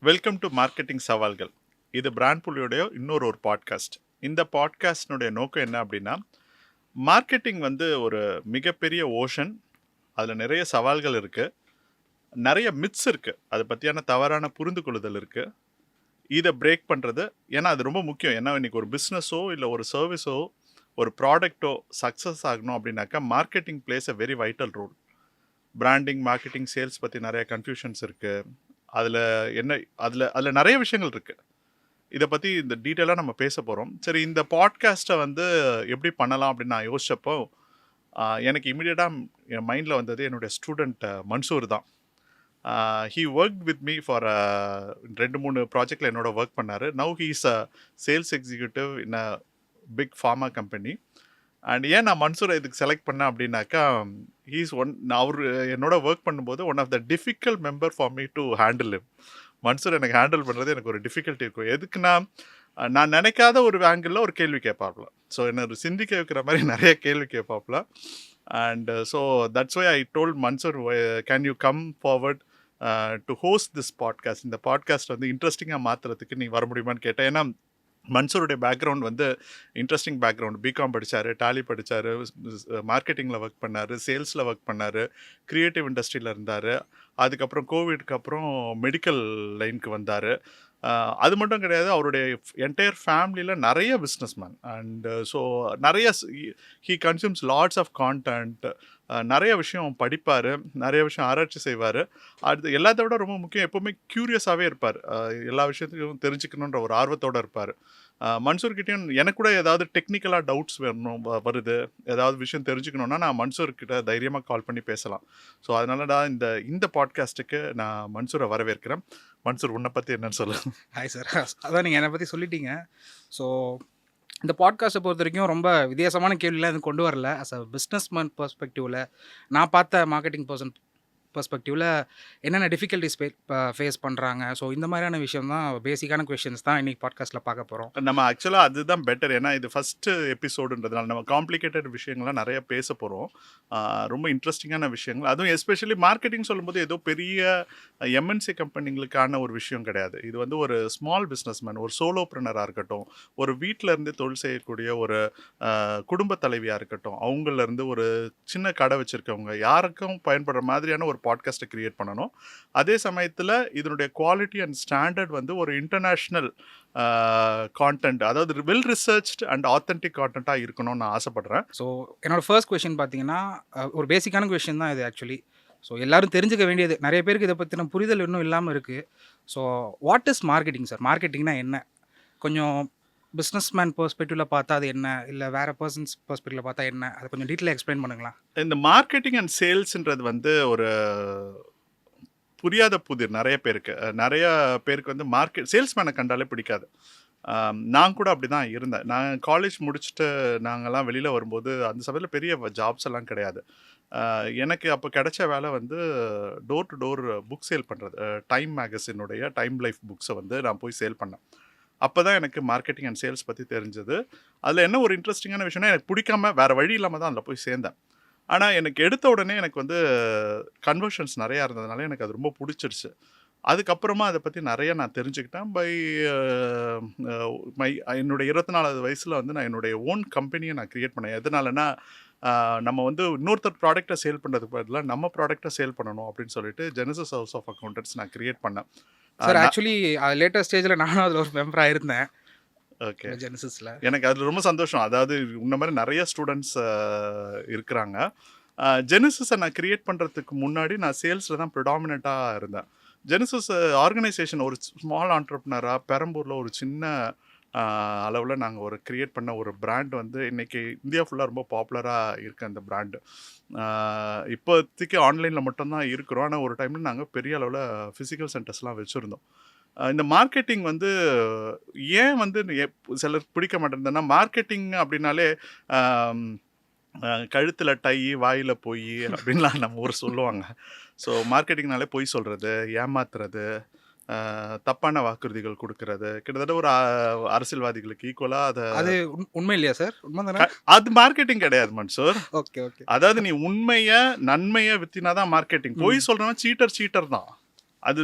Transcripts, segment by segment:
Welcome to marketing சவால்கள். இது brand புலியோடைய இன்னொரு பாட்காஸ்ட். இந்த பாட்காஸ்டினுடைய நோக்கம் என்ன அப்படின்னா, மார்க்கெட்டிங் வந்து ஒரு மிகப்பெரிய ஓஷன். அதில் நிறைய சவால்கள் இருக்குது, நிறைய மித்ஸ் இருக்குது, அதை பற்றியான தவறான புரிந்து கொள்ளுதல் இருக்குது. இதை பிரேக் பண்ணுறது, ஏன்னா அது ரொம்ப முக்கியம். ஏன்னா இன்றைக்கி ஒரு பிஸ்னஸோ இல்லை ஒரு சர்வீஸோ ஒரு ப்ராடக்ட்டோ சக்ஸஸ் ஆகணும் அப்படின்னாக்கா marketing plays a very vital role. Branding, marketing, sales பற்றி நிறைய கன்ஃபியூஷன்ஸ் இருக்குது. அதில் என்ன அதில் நிறைய விஷயங்கள் இருக்குது. இதை பற்றி இந்த டீட்டெயிலாக நம்ம பேச போகிறோம். சரி, இந்த பாட்காஸ்ட்டை வந்து எப்படி பண்ணலாம் அப்படின்னு நான் யோசிச்சப்போ எனக்கு இமீடியட்டாக என் மைண்டில் வந்தது என்னுடைய ஸ்டூடெண்ட் மன்சூர் தான். He work with me for 2-3 ப்ராஜெக்டில் என்னோட ஒர்க் பண்ணார். Now he is a sales executive in a big pharma company. And ஏன் நான் மன்சூரை இதுக்கு செலக்ட் பண்ணேன் அப்படின்னாக்கா, அவர் என்னோட ஒர்க் பண்ணும்போது one of the difficult member for me to handle him. Mansoor எனக்கு ஹேண்டில் பண்ணுறது எனக்கு ஒரு டிஃபிகல்ட்டி இருக்கும். எதுக்குன்னா, நான் நினைக்காத ஒரு ஆங்கிளில் ஒரு கேள்வி கேட்பாப்புல. ஸோ என்ன ஒரு சிந்திக்க வைக்கிற மாதிரி நிறைய கேள்வி கேட்பாப்புல. And so that's why I told Mansoor, can you come forward to host this podcast. இந்த பாட்காஸ்ட் வந்து இன்ட்ரெஸ்டிங்காக மாற்றுறதுக்கு நீ வர முடியுமான்னு கேட்டேன். ஏன்னா மன்சூருடைய பேக்ரவுண்ட் வந்து இன்ட்ரெஸ்டிங் பேக்ரவுண்ட். பிகாம் படித்தார், டாலி படித்தார், மார்க்கெட்டிங்கில் ஒர்க் பண்ணார், சேல்ஸில் ஒர்க் பண்ணார், க்ரியேட்டிவ் இண்டஸ்ட்ரியில் இருந்தார். அதுக்கப்புறம் கோவிட்க்கு அப்புறம் மெடிக்கல் லைனுக்கு வந்தார். அது மட்டும் கிடையாது, அவருடைய என்டையர் ஃபேமிலியில் நிறைய பிஸ்னஸ் மேன். அண்ட் ஸோ நிறைய he consumes lots of content. நிறைய விஷயம் படிப்பார், நிறைய விஷயம் ஆராய்ச்சி செய்வார். அடுத்து எல்லாத்த விட ரொம்ப முக்கியம், எப்போவுமே க்யூரியஸாகவே இருப்பார். எல்லா விஷயத்தையும் தெரிஞ்சுக்கணுன்ற ஒரு ஆர்வத்தோடு இருப்பார். மன்சூர்கிட்டையும் எனக்கு கூட ஏதாவது டெக்னிக்கலாக டவுட்ஸ் வருது, ஏதாவது விஷயம் தெரிஞ்சுக்கணுன்னா நான் மன்சூர்கிட்ட தைரியமாக கால் பண்ணி பேசலாம். ஸோ அதனால தான் இந்த பாட்காஸ்ட்டுக்கு நான் மன்சூரை வரவேற்கிறேன். மன்சூர், உன்னை பற்றி என்னன்னு சொல்லு. Hi sir. அதான் நீங்கள் என்னை பற்றி சொல்லிட்டீங்க. ஸோ இந்த பாட்காஸ்ட்டை பொறுத்த வரைக்கும் ரொம்ப வித்தியாசமான கேள்விலாம் எதுவும் கொண்டு வரல. அஸ் அ பிஸ்னஸ்மேன் பெர்ஸ்பெக்டிவில் நான் பார்த்த மார்க்கெட்டிங் பர்சன் பெர்ஸ்பெக்டிவில் என்னென்ன டிஃபிகல்ட்டிஸ் ஃபேஸ் பண்ணுறாங்க. ஸோ இந்த மாதிரியான விஷயம் தான், பேசிக்கான கொஷின்ஸ் தான் இன்றைக்கி பாட்காஸ்ட்டில் பார்க்க போகிறோம். நம்ம ஆக்சுவலாக அதுதான் பெட்டர். ஏன்னா இது ஃபஸ்ட்டு எபிசோடுன்றதுனால நம்ம காம்ப்ளிகேட்டட் விஷயங்கள்லாம் நிறைய பேச போகிறோம். ரொம்ப இன்ட்ரெஸ்டிங்கான விஷயங்கள். அதுவும் எஸ்பெஷலி மார்க்கெட்டிங் சொல்லும்போது ஏதோ பெரிய எம்என்சி கம்பெனிங்களுக்கான ஒரு விஷயம் கிடையாது. இது வந்து ஒரு ஸ்மால் பிஸ்னஸ்மேன், ஒரு சோலோப்ரனராக இருக்கட்டும், ஒரு வீட்டில் இருந்து தொழில் செய்யக்கூடிய ஒரு குடும்ப தலைவியாக இருக்கட்டும், அவங்கலேருந்து ஒரு சின்ன கடை வச்சுருக்கவங்க, யாருக்கும் பயன்படுற மாதிரியான ஒரு பாட்காஸ்ட்டை கிரியேட் பண்ணணும். அதே சமயத்தில் இதனுடைய குவாலிட்டி அண்ட் ஸ்டாண்டர்ட் வந்து ஒரு இன்டர்நேஷ்னல் கான்டென்ட், அதாவது வெல் ரிசர்ச்ட் அண்ட் ஆத்தென்டிக் கான்டென்ட்டாக இருக்கணும்னு நான் ஆசைப்படுறேன். ஸோ என்னோடய ஃபர்ஸ்ட் கொஷின் பார்த்தீங்கன்னா, ஒரு பேசிக்கான கொஷின் தான் இது ஆக்சுவலி. ஸோ எல்லோரும் தெரிஞ்சுக்க வேண்டியது, நிறைய பேருக்கு இதை பற்றின புரிதல் இன்னும் இல்லாமல் இருக்குது. So what is marketing sir? மார்க்கெட்டிங்னா என்ன? கொஞ்சம் பிஸ்னஸ்மேன் பெர்ஸ்பெக்டிவில் பார்த்தா அது என்ன, இல்லை வேறு பர்சன்ஸ் பெர்ஸ்பெக்டிவில் பார்த்தா என்ன, அதை கொஞ்சம் டீட்டெயிலாக எக்ஸ்பிளைன் பண்ணுங்களா? இந்த மார்க்கெட்டிங் அண்ட் சேல்ஸ்ன்றது வந்து ஒரு புரியாத புதிர் நிறைய பேருக்கு. நிறைய பேருக்கு வந்து சேல்ஸ்மேனை கண்டாலே பிடிக்காது. நான் கூட அப்படி தான் இருந்தேன். நான் காலேஜ் முடிச்சுட்டு நாங்கள்லாம் வெளியில் வரும்போது அந்த சமயத்தில் பெரிய ஜாப்ஸ் எல்லாம் கிடையாது. எனக்கு அப்போ கிடைச்ச வேலை வந்து door to door book sale பண்ணுறது. டைம் மேகசினுடைய டைம் லைஃப் புக்ஸை வந்து நான் போய் சேல் பண்ணேன். அப்போ தான் எனக்கு மார்க்கெட்டிங் அண்ட் சேல்ஸ் பற்றி தெரிஞ்சது. அதில் என்ன ஒரு இன்ட்ரெஸ்டிங்கான விஷயம்னா, எனக்கு பிடிக்காம வேறு வழி இல்லாமல் தான் அதில் போய் சேர்ந்தேன். ஆனால் எனக்கு எடுத்த உடனே எனக்கு வந்து கன்வர்ஷன்ஸ் நிறையா இருந்ததுனால எனக்கு அது ரொம்ப பிடிச்சிருச்சு. அதுக்கப்புறமா அதை பற்றி நிறைய நான் தெரிஞ்சுக்கிட்டேன். என்னுடைய 24வது வயசில் வந்து நான் என்னுடைய ஓன் கம்பெனியை நான் க்ரியேட் பண்ணேன். எதனாலனா, நம்ம வந்து இன்னொருத்தர் ப்ராடக்டை சேல் பண்ணுறதுக்கு பதிலாக நம்ம ப்ராடக்டை சேல் பண்ணணும் அப்படின்னு சொல்லிட்டு ஜெனசிஸ் ஹவுஸ் ஆஃப் அக்கௌண்டன்ட்ஸ் நான் க்ரியேட் பண்ணேன். சார் ஆக்சுவலி லேட்டஸ்ட் ஸ்டேஜில் நானும் அதில் ஒரு மெம்பராக இருந்தேன். ஓகே, ஜெனசிஸில் எனக்கு அதில் ரொம்ப சந்தோஷம். அதாவது இந்த மாதிரி நிறைய ஸ்டூடெண்ட்ஸ் இருக்கிறாங்க. ஜெனசிஸை நான் க்ரியேட் பண்ணுறதுக்கு முன்னாடி நான் சேல்ஸில் தான் ப்ரிடாமினண்ட்டாக இருந்தேன். ஜெனசிஸ் ஆர்கனைசேஷன் ஒரு ஸ்மால் ஆண்டர்ப்ரனராக பெரம்பூரில் ஒரு சின்ன அளவில் நாங்கள் ஒரு க்ரியேட் பண்ண ஒரு பிராண்ட் வந்து இன்றைக்கி இந்தியா ஃபுல்லாக ரொம்ப பாப்புலராக இருக்குது. அந்த பிராண்டு இப்போதைக்கு ஆன்லைனில் மட்டும்தான் இருக்கிறோம். ஆனால் ஒரு டைமில் நாங்கள் பெரிய அளவில் ஃபிசிக்கல் சென்டர்ஸ்லாம் வச்சுருந்தோம். இந்த மார்க்கெட்டிங் வந்து ஏன் வந்து சிலருக்கு பிடிக்க மாட்டேங்குதுன்னா, மார்க்கெட்டிங் அப்படின்னாலே கழுத்தில் டை, வாயில் பொய் அப்படின்லாம் நம்ம ஊர் சொல்லுவாங்க. ஸோ மார்க்கெட்டிங்னாலே பொய் சொல்கிறது, ஏமாத்துறது, தப்பான வாக்குறுதிகள் குடுக்குறது. கிட்டத்தட்ட ஒரு அரசியல்வாதிகளுக்கு ஈக்குவலா அது உண்மை இல்லையா சார்? உண்மை தானே? அது மார்க்கெட்டிங் கிடையாது மன்சூர். Okay, okay. அதாவது நீ உண்மைய, நன்மைய வித்தினா தான் மார்க்கெட்டிங். பொய் சொல்றவன் சீட்டர் தான். அது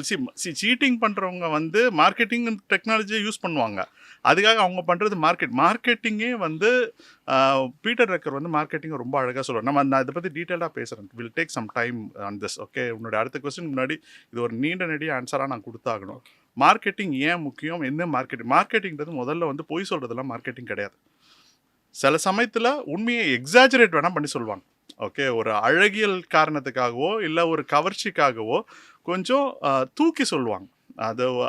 சீட்டிங் பண்றவங்க வந்து மார்க்கெட்டிங் டெக்னாலஜியை யூஸ் பண்ணுவாங்க. அதுக்காக அவங்க பண்றது மார்க்கெட்டிங்கே வந்து பீட்டர் ட்ரக்கர் வந்து மார்க்கெட்டிங்கை ரொம்ப அழகா சொல்லுவார். நான் இதை பத்தி டீட்டெயிலா பேசுறேன். Will take some time on this. Okay, உன்னோட அடுத்த கொஸ்டின் முன்னாடி இது ஒரு நீண்ட நெடிய ஆன்சரா நான் கொடுத்தாகணும். மார்க்கெட்டிங் ஏன் முக்கியம்? என்ன மார்க்கெட்டிங்கிறது முதல்ல வந்து பொய் சொல்றதெல்லாம் மார்க்கெட்டிங் கிடையாது. சில சமயத்துல உண்மையை எக்ஸாஜரேட் வேணா பண்ணி சொல்லுவாங்க. ஓகே, ஒரு அழகியல் காரணத்துக்காகவோ இல்லை ஒரு கவர்ச்சிக்காகவோ கொஞ்சம் தூக்கி சொல்லுவாங்க.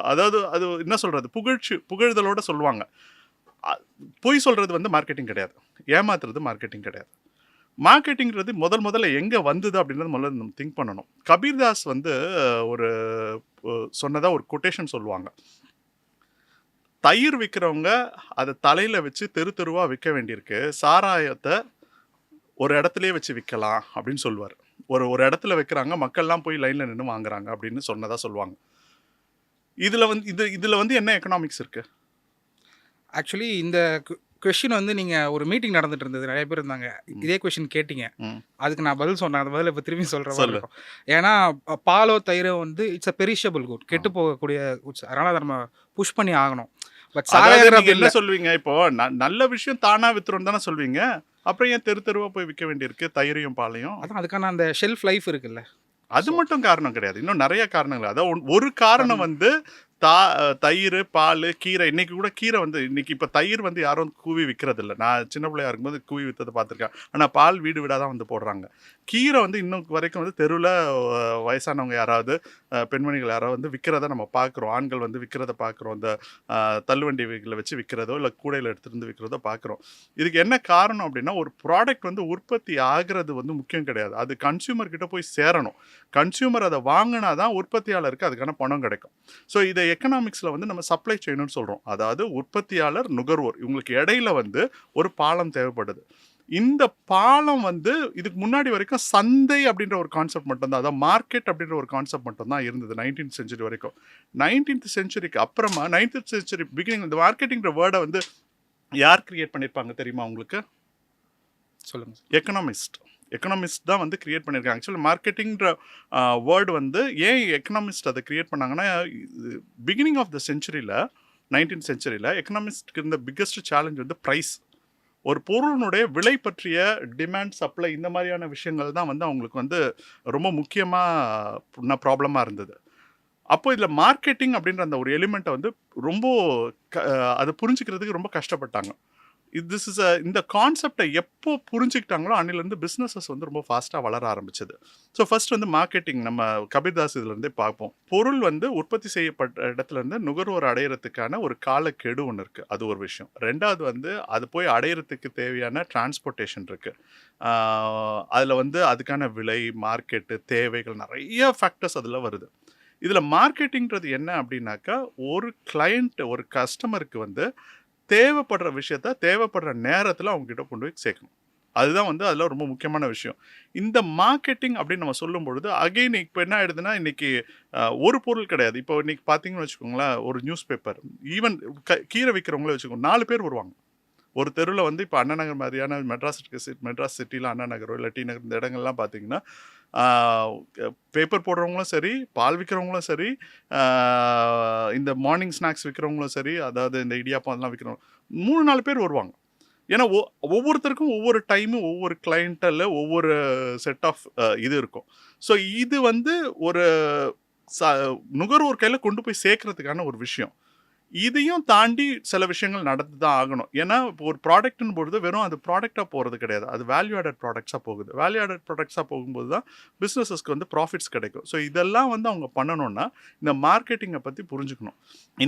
அதாவது அது என்ன சொல்றது, புகழ்தலோட சொல்லுவாங்க. பொய் சொல்றது வந்து மார்க்கெட்டிங் கிடையாது. ஏமாத்துறது மார்க்கெட்டிங் கிடையாது. மார்க்கெட்டிங்கிறது முதல்ல எங்க வந்தது அப்படின்றது முதல்ல நம்ம திங்க் பண்ணணும். கபீர்தாஸ் வந்து ஒரு சொன்னதா ஒரு கொட்டேஷன் சொல்லுவாங்க. தயிர் விற்கிறவங்க அதை தலையில வச்சு தெருவா விற்க வேண்டியிருக்கு, சாராயத்தை ஒரு இடத்துலயே வச்சு விற்கலாம் அப்படின்னு சொல்லுவார். ஒரு இடத்துல வைக்கிறாங்க, மக்கள்லாம் போய் லைன்ல நின்று வாங்குறாங்க அப்படின்னு சொன்னதா சொல்லுவாங்க. இதுல வந்து என்ன எக்கனாமிக்ஸ் இருக்கு? ஆக்சுவலி இந்த கொஸ்டின் வந்து நீங்கள் ஒரு மீட்டிங் நடந்துட்டு இருந்தது, நிறைய பேர் இருந்தாங்க, இதே கொஸ்டின் கேட்டீங்க. அதுக்கு நான் பதில் சொன்னேன். அந்த பதில் இப்போ திரும்பி சொல்கிற மாதிரி இருக்கும். ஏன்னா பாலோ தயிரோ வந்து இட்ஸ் அ பெரிஷபிள் குட், கெட்டு போகக்கூடிய குட்ஸ். அதனால் அதை நம்ம புஷ் பண்ணி ஆகணும். பட் சாராயம் என்ன சொல்வீங்க? இப்போ நல்ல விஷயம் தானா வித்துரும் தானே சொல்வீங்க. அப்புறம் ஏன் தெருவா போய் விற்க வேண்டியிருக்கு தயிரையும் பாலையும்? அதான் அதுக்கான அந்த ஷெல்ஃப் லைஃப் இருக்குல்ல. அது மட்டும் காரணம் கிடையாது, இன்னும் நிறைய காரணங்கள். அதாவது ஒரு காரணம் வந்து தயிர், பால், கீரை. இன்னைக்கு கூட கீரை வந்து இன்னைக்கு இப்போ தயிர் வந்து யாரும் கூவி விற்கிறது இல்லை. நான் சின்ன பிள்ளையா இருக்கும்போது கூவி விற்றதை பார்த்துருக்கேன். ஆனால் பால் வீடு வீடாக தான் வந்து போடுறாங்க. கீரை வந்து இன்னும் வரைக்கும் வந்து தெருவில் வயசானவங்க யாராவது, பெண்மணிகள் யாராவது வந்து விற்கிறத நம்ம பார்க்குறோம். ஆண்கள் வந்து விற்கிறத பார்க்குறோம். இந்த தள்ளுவண்டிகளை வச்சு விற்கிறதோ இல்லை கூடையில் எடுத்துகிட்டு விற்கிறதோ பார்க்குறோம். இதுக்கு என்ன காரணம் அப்படின்னா, ஒரு ப்ராடக்ட் வந்து உற்பத்தி ஆகிறது வந்து முக்கியம் கிடையாது. அது கன்சியூமர் கிட்ட போய் சேரணும். கன்சியூமர் அதை வாங்கினா தான் உற்பத்தியாளருக்கு அதுக்கான பணம் கிடைக்கும். ஸோ இதை எக்கனாமிக்ஸில் வந்து நம்ம சப்ளை செயின்னு சொல்கிறோம். அதாவது உற்பத்தியாளர், நுகர்வோர், இவங்களுக்கு இடையில வந்து ஒரு பாலம் தேவைப்படுது. இந்த பாலம் வந்து இதுக்கு முன்னாடி வரைக்கும் சந்தை அப்படின்ற ஒரு கான்செப்ட் மட்டும்தான், அதாவது மார்க்கெட் அப்படின்ற ஒரு கான்செப்ட் மட்டும்தான் இருந்தது 19th செஞ்சுரி வரைக்கும். 19th செஞ்சுரிக்கு அப்புறமா 19th செஞ்சுரி பிகினிங் இந்த மார்க்கெட்டிங்கிற வேர்டை வந்து யார் கிரியேட் பண்ணியிருப்பாங்க தெரியுமா உங்களுக்கு? சொல்லுங்கள். எக்கனாமிஸ்ட் தான் வந்து கிரியேட் பண்ணியிருக்காங்க. ஆக்சுவலி மார்க்கெட்டிங்கிற வேர்டு வந்து ஏன் எக்கனாமிஸ்ட் அதை கிரியேட் பண்ணாங்கன்னா, பிகினிங் ஆஃப் த செஞ்சுரியில் 19th செஞ்சுரியில் எக்கனாமிஸ்ட்க்கு இருந்த பிக்கஸ்ட் சேலஞ்ச் வந்து ப்ரைஸ். ஒரு பொருளினுடைய விலை பற்றிய டிமாண்ட், சப்ளை, இந்த மாதிரியான விஷயங்கள் தான் வந்து அவங்களுக்கு வந்து ரொம்ப முக்கியமாக ப்ராப்ளமாக இருந்தது. அப்போ இதில் மார்க்கெட்டிங் அப்படின்ற அந்த ஒரு எலிமெண்ட்டை வந்து ரொம்ப அதை புரிஞ்சுக்கிறதுக்கு ரொம்ப கஷ்டப்பட்டாங்க. இந்த கான்செப்டை எப்போ புரிஞ்சுக்கிட்டாங்களோ அன்னிலேருந்து பிஸ்னஸஸ் வந்து ரொம்ப ஃபாஸ்ட்டாக வளர ஆரம்பிச்சது. ஸோ ஃபர்ஸ்ட் வந்து மார்க்கெட்டிங் நம்ம கபீர்தாஸ் இதுலேருந்தே பார்ப்போம். பொருள் வந்து உற்பத்தி செய்யப்பட்ட இடத்துலேருந்து நுகர்வோர் அடையிறதுக்கான ஒரு காலக்கெடு ஒன்று இருக்குது, அது ஒரு விஷயம். ரெண்டாவது வந்து அது போய் அடையிறதுக்கு தேவையான டிரான்ஸ்போர்ட்டேஷன் இருக்குது. அதில் வந்து அதுக்கான விலை, மார்க்கெட்டு, தேவைகள், நிறைய ஃபேக்டர்ஸ் அதில் வருது. இதில் மார்க்கெட்டிங்கிறது என்ன அப்படின்னாக்கா, ஒரு கிளையண்ட், ஒரு கஸ்டமருக்கு வந்து தேவைப்படுற விஷயத்த தேவைப்படுற நேரத்தில் அவங்ககிட்ட கொண்டு போய் சேர்க்கணும். அதுதான் வந்து அதில் ரொம்ப முக்கியமான விஷயம். இந்த மார்க்கெட்டிங் அப்படின்னு நம்ம சொல்லும் பொழுது அகெயின் இப்போ என்ன ஆயிடுதுன்னா, இன்னைக்கு ஒரு பொருள் கிடையாது. இப்போ இன்னைக்கு பார்த்தீங்கன்னு வச்சுக்கோங்களேன், ஒரு நியூஸ் பேப்பர், ஈவன் கீரை விற்கிறவங்களே வச்சுக்கோங்க, 4 பேர் வருவாங்க ஒரு தெருவில். வந்து இப்போ அண்ணா நகர் மாதிரியான மெட்ராஸ் சிட்டியில் அண்ணா நகரோ இல்லை டி நகர், இந்த இடங்கள்லாம் பார்த்தீங்கன்னா பேப்பர் போடுறவங்களும் சரி, பால் விற்கிறவங்களும் சரி, இந்த மார்னிங் ஸ்நாக்ஸ் விற்கிறவங்களும் சரி, அதாவது இந்த இடியாப்பம் அதெல்லாம் விற்கிறவங்க 3-4 பேர் வருவாங்க. ஏன்னா ஒவ்வொருத்தருக்கும் ஒவ்வொரு டைமு, ஒவ்வொரு கிளையண்டல்ல ஒவ்வொரு செட் ஆஃப் இது இருக்கும். ஸோ இது வந்து ஒரு நுகர்வோர் கையில் கொண்டு போய் சேர்க்கறதுக்கான ஒரு விஷயம். இதையும் தாண்டி சில விஷயங்கள் நடந்து தான் ஆகணும். ஏன்னா இப்போ ஒரு ப்ராடக்ட்னு பொழுது வெறும் அது ப்ராடக்டாக போகிறது கிடையாது, அது வேல்யூ ஆடட் ப்ராடக்ட்ஸாக போகுது. வேல்யூ ஆடட் ப்ராடக்ட்ஸாக போகும்போது தான் பிஸ்னஸஸ்க்கு வந்து ப்ராஃபிட்ஸ் கிடைக்கும். ஸோ இதெல்லாம் வந்து அவங்க பண்ணணும்னா இந்த மார்க்கெட்டிங்கை பற்றி புரிஞ்சுக்கணும்.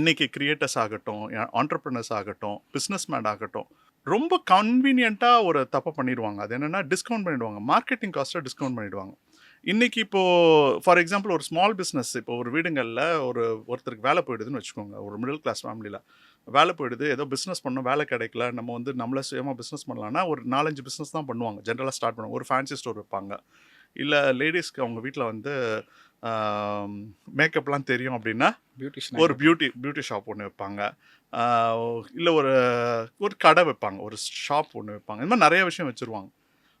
இன்றைக்கி கிரியேட்டர்ஸ் ஆகட்டும், ஆண்டர்ப்ரனர்ஸ் ஆகட்டும், பிஸ்னஸ் மேன் ஆகட்டும், ரொம்ப கன்வீனியண்ட்டாக ஒரு தப்பை பண்ணிடுவாங்க. அது என்னென்னா டிஸ்கவுண்ட் பண்ணிவிடுவாங்க, மார்க்கெட்டிங் காஸ்ட்டை டிஸ்கவுண்ட் பண்ணிவிடுவாங்க. இன்றைக்கி இப்போது ஃபார் எக்ஸாம்பிள் ஒரு ஸ்மால் பிஸ்னஸ், இப்போ ஒரு வீடுங்களில் ஒருத்தருக்கு வேலை போயிடுதுன்னு வச்சுக்கோங்க, ஒரு மிடில் கிளாஸ் ஃபேமிலியில் வேலை போயிடுது, ஏதோ பிஸ்னஸ் பண்ணணும், வேலை கிடைக்கல, நம்ம வந்து நம்மளே சுயமாக பிஸ்னஸ் பண்ணலான்னா ஒரு 4-5 பிஸ்னஸ் தான் பண்ணுவாங்க. ஜென்ரலாக ஸ்டார்ட் பண்ணுவாங்க. ஒரு ஃபேன்சி ஸ்டோர் வைப்பாங்க, இல்லை லேடிஸ்க்கு அவங்க வீட்டில் வந்து மேக்கப்லாம் தெரியும் அப்படின்னா பியூட்டிஷியன் ஒரு பியூட்டி ஷாப் ஒன்று வைப்பாங்க. இல்லை ஒரு ஒரு கடை வைப்பாங்க, ஒரு ஷாப் ஒன்று வைப்பாங்க. இந்த மாதிரி நிறைய விஷயம் வச்சுருவாங்க.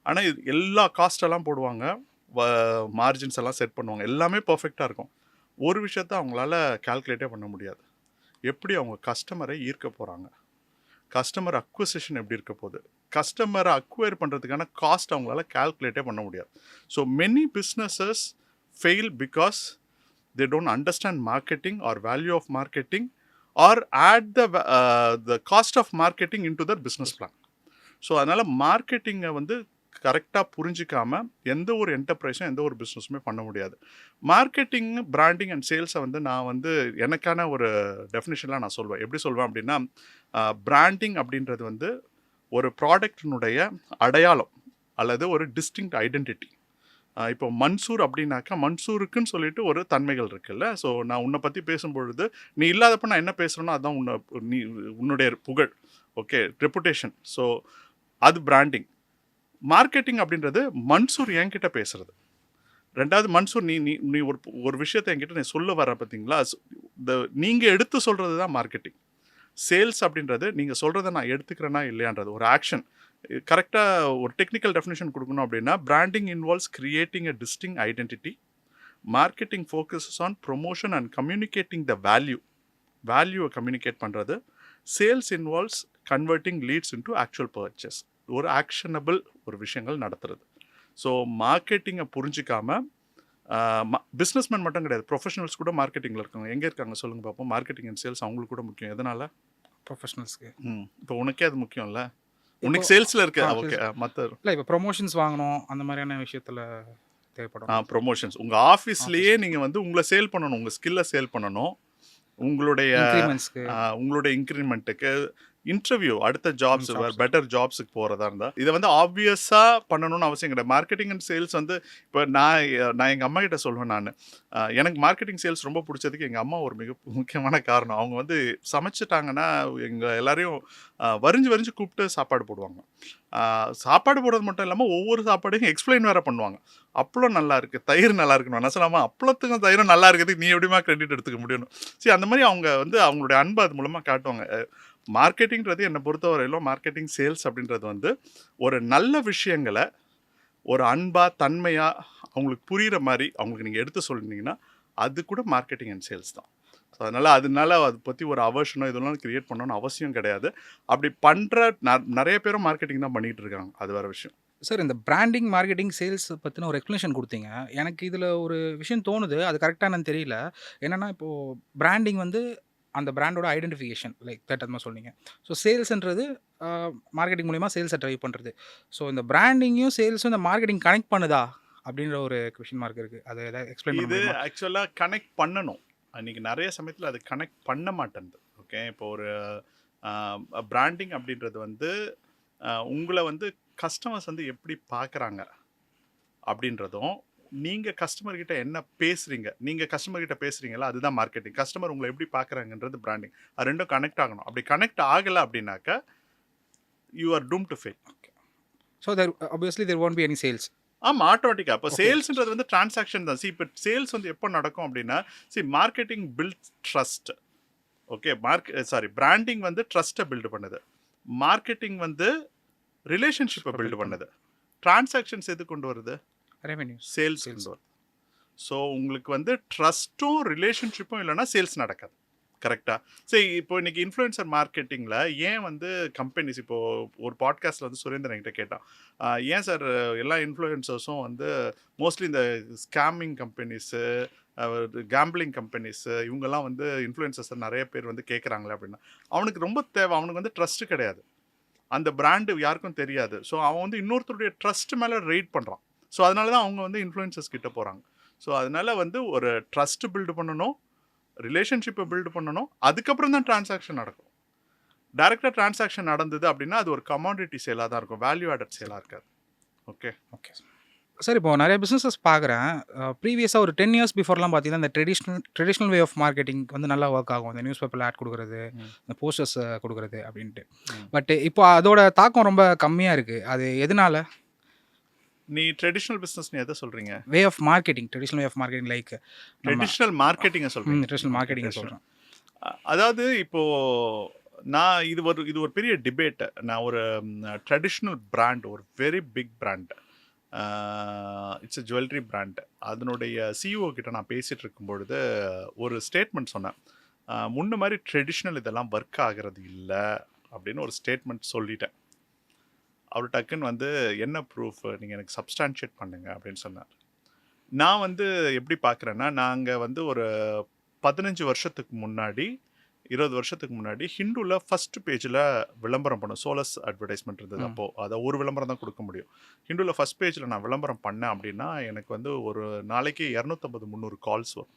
ஆனால் இது எல்லா காஸ்டெல்லாம் போடுவாங்க, மார்ஜின்ஸ் எல்லாம் செட் பண்ணுவாங்க, எல்லாமே பர்ஃபெக்டாக இருக்கும். ஒரு விஷயத்த அவங்களால கால்குலேட்டே பண்ண முடியாது. எப்படி அவங்க கஸ்டமரை ஈர்க்க போகிறாங்க, கஸ்டமர் அக்வசிஷன் எப்படி இருக்க போகுது, கஸ்டமரை அக்வயர் பண்ணுறதுக்கான காஸ்ட் அவங்களால கால்குலேட்டே பண்ண முடியாது. So many businesses fail because they don't understand marketing or value of marketing or add the cost of marketing into their business plan. So அதனால் மார்க்கெட்டிங்கை வந்து கரெக்டாக புரிஞ்சிக்காம எந்த ஒரு என்டர்பிரைஸும் எந்த ஒரு பிஸ்னஸுமே பண்ண முடியாது. மார்க்கெட்டிங், பிராண்டிங் அண்ட் சேல்ஸை வந்து நான் வந்து எனக்கான ஒரு டெஃபினிஷன்லாம் நான் சொல்வேன். எப்படி சொல்வேன் அப்படின்னா, பிராண்டிங் அப்படின்றது வந்து ஒரு ப்ராடக்டினுடைய அடையாளம் அல்லது ஒரு டிஸ்டிங்க்ட் ஐடென்டிட்டி. இப்போ மன்சூர் அப்படின்னாக்கா மன்சூருக்குன்னு சொல்லிட்டு ஒரு தன்மைகள் இருக்குல்ல. ஸோ நான் உன்னை பற்றி பேசும்பொழுது நீ இல்லாதப்ப நான் என்ன பேசுகிறேனோ அதுதான் உன்னுடைய புகழ், ஓகே, ரெப்புடேஷன். ஸோ அது பிராண்டிங். மார்க்கெட்டிங் அப்படின்றது மன்சூர் என்கிட்ட பேசுறது. ரெண்டாவது, மன்சூர் நீ நீ நீ ஒரு விஷயத்தை என்கிட்ட நீ சொல்ல வர பார்த்தீங்களா, நீங்கள் எடுத்து சொல்கிறது தான் மார்க்கெட்டிங். சேல்ஸ் அப்படின்றது நீங்கள் சொல்கிறத நான் எடுத்துக்கிறேன்னா இல்லையான்றது ஒரு ஆக்ஷன். கரெக்டாக ஒரு டெக்னிக்கல் டெஃபினேஷன் கொடுக்கணும் அப்படின்னா, branding involves creating a distinct identity, marketing focuses on promotion and communicating the வேல்யூவை கம்யூனிகேட் பண்ணுறது, sales involves converting leads into actual purchase, ஒரு ஆக்ஷனபிள் ஒரு விஷயங்கள் நடத்துறது. ஸோ மார்க்கெட்டிங்கை புரிஞ்சிக்காம பிஸ்னஸ்மேன் மட்டும் கிடையாது, ப்ரொஃபஷனல்ஸ் கூட மார்க்கெட்டிங்கில் இருக்காங்க. எங்கே இருக்காங்க சொல்லுங்கள் பார்ப்போம். மார்க்கெட்டிங் அண்ட் சேல்ஸ் அவங்களுக்கு கூட முக்கியம். எதனால்? ப்ரொஃபஷனல்ஸ்க்கு. இப்போ உனக்கே அது முக்கியம் இல்லை, உனக்கு சேல்ஸில் இருக்கு. ஓகே, மற்ற இல்லை, இப்போ ப்ரொமோஷன்ஸ் வாங்கணும் அந்த மாதிரியான விஷயத்தில் தேவைப்படும். ப்ரொமோஷன்ஸ் உங்கள் ஆஃபீஸ்லேயே நீங்கள் வந்து உங்களை சேல் பண்ணணும், உங்கள் ஸ்கில்லை சேல் பண்ணணும், உங்களுடைய இன்க்ரிமெண்ட்டுக்கு, இன்டர்வியூ, அடுத்த ஜாப்ஸ், பெட்டர் ஜாப்ஸுக்கு போகிறதா இருந்தால் இதை வந்து ஆப்வியஸாக பண்ணணும்னு அவசியம் கிடையாது. மார்க்கெட்டிங் அண்ட் சேல்ஸ் வந்து இப்போ நான் எங்கள் அம்மா கிட்ட சொல்லுவேன், நான் எனக்கு மார்க்கெட்டிங் சேல்ஸ் ரொம்ப பிடிச்சதுக்கு எங்கள் அம்மா ஒரு மிக முக்கியமான காரணம். அவங்க வந்து சமைச்சிட்டாங்கன்னா எங்கள் எல்லாரையும் வரிஞ்சு கூப்பிட்டு சாப்பாடு போடுவாங்க. சாப்பாடு போடுறது மட்டும் இல்லாமல் ஒவ்வொரு சாப்பாடையும் எக்ஸ்பிளைன் வேறு பண்ணுவாங்க. அப்பளம் நல்லா இருக்குது, தயிர் நல்லா இருக்குன்னு நான் சொல்லாமல் அப்பளத்துக்கும் தயிரும் நல்லா இருக்கிறதுக்கு நீ எப்படிமா கிரெடிட் எடுத்துக்க முடியும். சரி, அந்த மாதிரி அவங்க வந்து அவங்களுடைய அன்பு அது மூலமாக காட்டுவாங்க. மார்க்கெட்டிங்கிறது என்னை பொறுத்தவரையிலும், மார்க்கெட்டிங் சேல்ஸ் அப்படின்றது வந்து ஒரு நல்ல விஷயங்களை ஒரு அன்பாக தன்மையாக அவங்களுக்கு புரிகிற மாதிரி அவங்களுக்கு நீங்கள் எடுத்து சொல்லிட்டீங்கன்னா அது கூட மார்க்கெட்டிங் அண்ட் சேல்ஸ் தான். ஸோ அதனால் அதை பற்றி ஒரு அவர்ஷனோ இதெல்லாம் கிரியேட் பண்ணணும்னு அவசியம் கிடையாது. அப்படி பண்ணுற நிறைய பேரும் மார்க்கெட்டிங் தான் பண்ணிகிட்டு இருக்காங்க, அது வேறு விஷயம். சார், இந்த பிராண்டிங், மார்க்கெட்டிங், சேல்ஸ் பற்றின ஒரு எக்ஸ்ப்ளனேஷன் கொடுத்தீங்க. எனக்கு இதில் ஒரு விஷயம் தோணுது, அது கரெக்டாக என்னன்னு தெரியல. என்னென்னா, இப்போது பிராண்டிங் வந்து அந்த பிராண்டோட ஐடென்டிஃபிகேஷன், லைக் தட், அது மாதிரி சொன்னீங்க. ஸோ சேல்ஸ்ன்றது மார்க்கெட்டிங் மூலிமா சேல்ஸை ட்ரைவ் பண்ணுறது. ஸோ இந்த பிராண்டிங்கும் சேல்ஸும் இந்த மார்க்கெட்டிங் கனெக்ட் பண்ணுதா அப்படின்ற ஒரு கொஷின் மார்க் இருக்குது. அதை எதாவது எக்ஸ்பிளைன் பண்ண முடியுமா? ஆக்சுவலாக கனெக்ட் பண்ணணும். அன்றைக்கி நிறைய சமயத்தில் அது கனெக்ட் பண்ண மாட்டேங்குது. ஓகே, இப்போ ஒரு பிராண்டிங் அப்படின்றது வந்து உங்களை வந்து கஸ்டமர்ஸ் வந்து எப்படி பார்க்குறாங்க அப்படின்றதும், நீங்கள் கஸ்டமர்கிட்ட என்ன பேசுகிறீங்க, நீங்கள் கஸ்டமர்கிட்ட பேசுகிறீங்களா, அதுதான் மார்க்கெட்டிங். கஸ்டமர் உங்களை எப்படி பார்க்குறாங்கன்றது பிராண்டிங். அது ரெண்டும் கனெக்ட் ஆகணும். அப்படி கனெக்ட் ஆகலை அப்படின்னாக்கா you are doomed to fail. Okay, so obviously there won't be any sales. ஆமாம், ஆட்டோமேட்டிக்காக. இப்போ சேல்ஸ்ன்றது வந்து டிரான்சாக்ஷன் தான். இப்போ சேல்ஸ் வந்து எப்போ நடக்கும் அப்படின்னா, marketing build trust. Okay, branding வந்து ட்ரஸ்ட்டை பில்டு பண்ணுது, மார்க்கெட்டிங் வந்து ரிலேஷன்ஷிப்பை பில்டு பண்ணுது, டிரான்சாக்ஷன்ஸ் எது கொண்டு வருது, ரெவென்யூ, சேல்ஸ் கொண்டு வருது. ஸோ உங்களுக்கு வந்து ட்ரஸ்ட்டும் ரிலேஷன்ஷிப்பும் இல்லைன்னா சேல்ஸ் நடக்காது. கரெக்டாக? சரி, இப்போ இன்றைக்கி இன்ஃப்ளூயன்சர் மார்க்கெட்டிங்கில் ஏன் வந்து கம்பெனிஸ், இப்போது ஒரு பாட்காஸ்ட்டில் வந்து சுரேந்திரன் என்கிட்ட கேட்டான், ஏன் சார் எல்லா இன்ஃப்ளூயன்சர்ஸும் வந்து மோஸ்ட்லி இந்த ஸ்கேமிங் கம்பெனிஸு, கேம்பிளிங் கம்பெனிஸு, இவங்கெல்லாம் வந்து இன்ஃப்ளூயன்சர்ஸை நிறைய பேர் வந்து கேட்குறாங்களே அப்படின்னா, அவனுக்கு ரொம்ப தேவை. அவனுக்கு வந்து ட்ரஸ்ட்டு கிடையாது, அந்த பிராண்டு யாருக்கும் தெரியாது. ஸோ அவன் வந்து இன்னொருத்தருடைய ட்ரஸ்ட் மேலே ரெய்ட் பண்ணுறான். ஸோ அதனால தான் அவங்க வந்து இன்ஃப்ளூயன்சர்ஸ் கிட்ட போகிறாங்க. ஸோ அதனால் வந்து ஒரு ட்ரஸ்ட்டு பில்டு பண்ணணும், ரிலேஷன்ஷிப்பை பில்டு பண்ணணும், அதுக்கப்புறம் தான் டிரான்சாக்ஷன் நடக்கும். டைரெக்டாக டிரான்சாக்ஷன் நடந்தது அப்படின்னா அது ஒரு கமாடிட்டி சேலாக தான் இருக்கும், வேல்யூ ஆடட் சேலாக இருக்காது. ஓகே ஓகே சார், இப்போ நிறைய பிஸ்னஸஸ் பார்க்குறேன். ப்ரீவியஸாக ஒரு 10 இயர்ஸ் பிஃபோர்லாம் பார்த்தீங்கன்னா இந்த ட்ரெடிஷ்னல் வே ஆஃப் மார்க்கெட்டிங் வந்து நல்லா ஒர்க் ஆகும். இந்த நியூஸ் பேப்பரில் ஆட் கொடுக்குறது, இந்த போஸ்டர்ஸ் கொடுக்குறது அப்படின்ட்டு. பட் இப்போ அதோட தாக்கம் ரொம்ப கம்மியாக இருக்குது. அது எதனால? நீ ட்ரெடிஷ்னல் பிஸ்னஸ் நீ எதை சொல்கிறீங்க? Way of marketing, traditional way of marketing like நம்ம ட்ரெடிஷ்னல் மார்க்கெட்டிங்கை சொல்கிறீங்க? ட்ரெடிஷ்னல் ஓகே, மார்க்கெட்டிங்கை ட்ரெடிஷ்னல். சொல்கிறோம். அதாவது இப்போ நான் இது ஒரு பெரிய டிபேட். நான் ஒரு ட்ரெடிஷ்னல் பிராண்ட், ஒரு very big brand, it's a jewellery brand. அதனுடைய சிஇஓ கிட்ட நான் பேசிகிட்டு இருக்கும் பொழுது ஒரு ஸ்டேட்மெண்ட் சொன்னேன். முன்ன மாதிரி ட்ரெடிஷ்னல் இதெல்லாம் ஒர்க் ஆகிறது இல்லை அப்படின்னு ஒரு ஸ்டேட்மெண்ட் சொல்லிட்டேன். அவர் டக்குன்னு வந்து என்ன ப்ரூஃப், நீங்கள் எனக்கு சப்ஸ்டான்ஷியேட் பண்ணுங்க அப்படின்னு சொன்னார். நான் வந்து எப்படி பார்க்குறேன்னா, நாங்கள் வந்து ஒரு 15 வருஷத்துக்கு முன்னாடி 20 வருஷத்துக்கு முன்னாடி ஹிந்துவில் ஃபர்ஸ்ட் பேஜில் விளம்பரம் பண்ணோம். சோலஸ் அட்வர்டைஸ்மெண்ட் இருந்தது அப்போது. அதை ஒரு விளம்பரம் தான் கொடுக்க முடியும். ஹிந்துவில் ஃபர்ஸ்ட் பேஜில் நான் விளம்பரம் பண்ணேன் அப்படின்னா எனக்கு வந்து ஒரு நாளைக்கு 250 300 கால்ஸ் வரும்.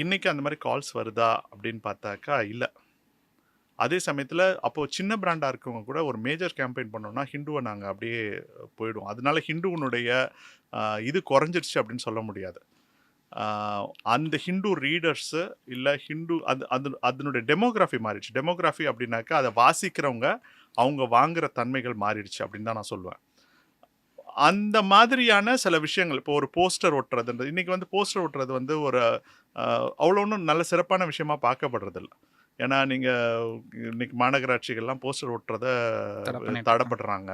இன்றைக்கி அந்த மாதிரி கால்ஸ் வருதா அப்படின்னு பார்த்தாக்கா இல்லை. அதே சமயத்தில் அப்போது சின்ன பிராண்டாக இருக்கவங்க கூட ஒரு மேஜர் கேம்பெயின் பண்ணோம்னா ஹிந்துவை நாங்கள் அப்படியே போயிடுவோம். அதனால ஹிந்துவனுடைய இது குறைஞ்சிருச்சு அப்படின்னு சொல்ல முடியாது. அந்த ஹிந்து ரீடர்ஸு இல்லை ஹிந்து அதனுடைய டெமோகிராஃபி மாறிடுச்சு. டெமோகிராஃபி அப்படின்னாக்கா அதை வாசிக்கிறவங்க அவங்க வாங்குகிற தன்மைகள் மாறிடுச்சு அப்படின்னு தான் நான் சொல்லுவேன். அந்த மாதிரியான சில விஷயங்கள், இப்போ ஒரு போஸ்டர் ஒட்டுறதுன்றது, இன்றைக்கி வந்து போஸ்டர் ஒட்டுறது வந்து ஒரு அவ்வளோ ஒன்றும் நல்ல சிறப்பான விஷயமா பார்க்கப்படுறதில்ல. ஏன்னா நீங்கள் இன்னைக்கு மாநகராட்சிகள்லாம் போஸ்டர் ஒட்டுறத தடைப்படுறாங்க.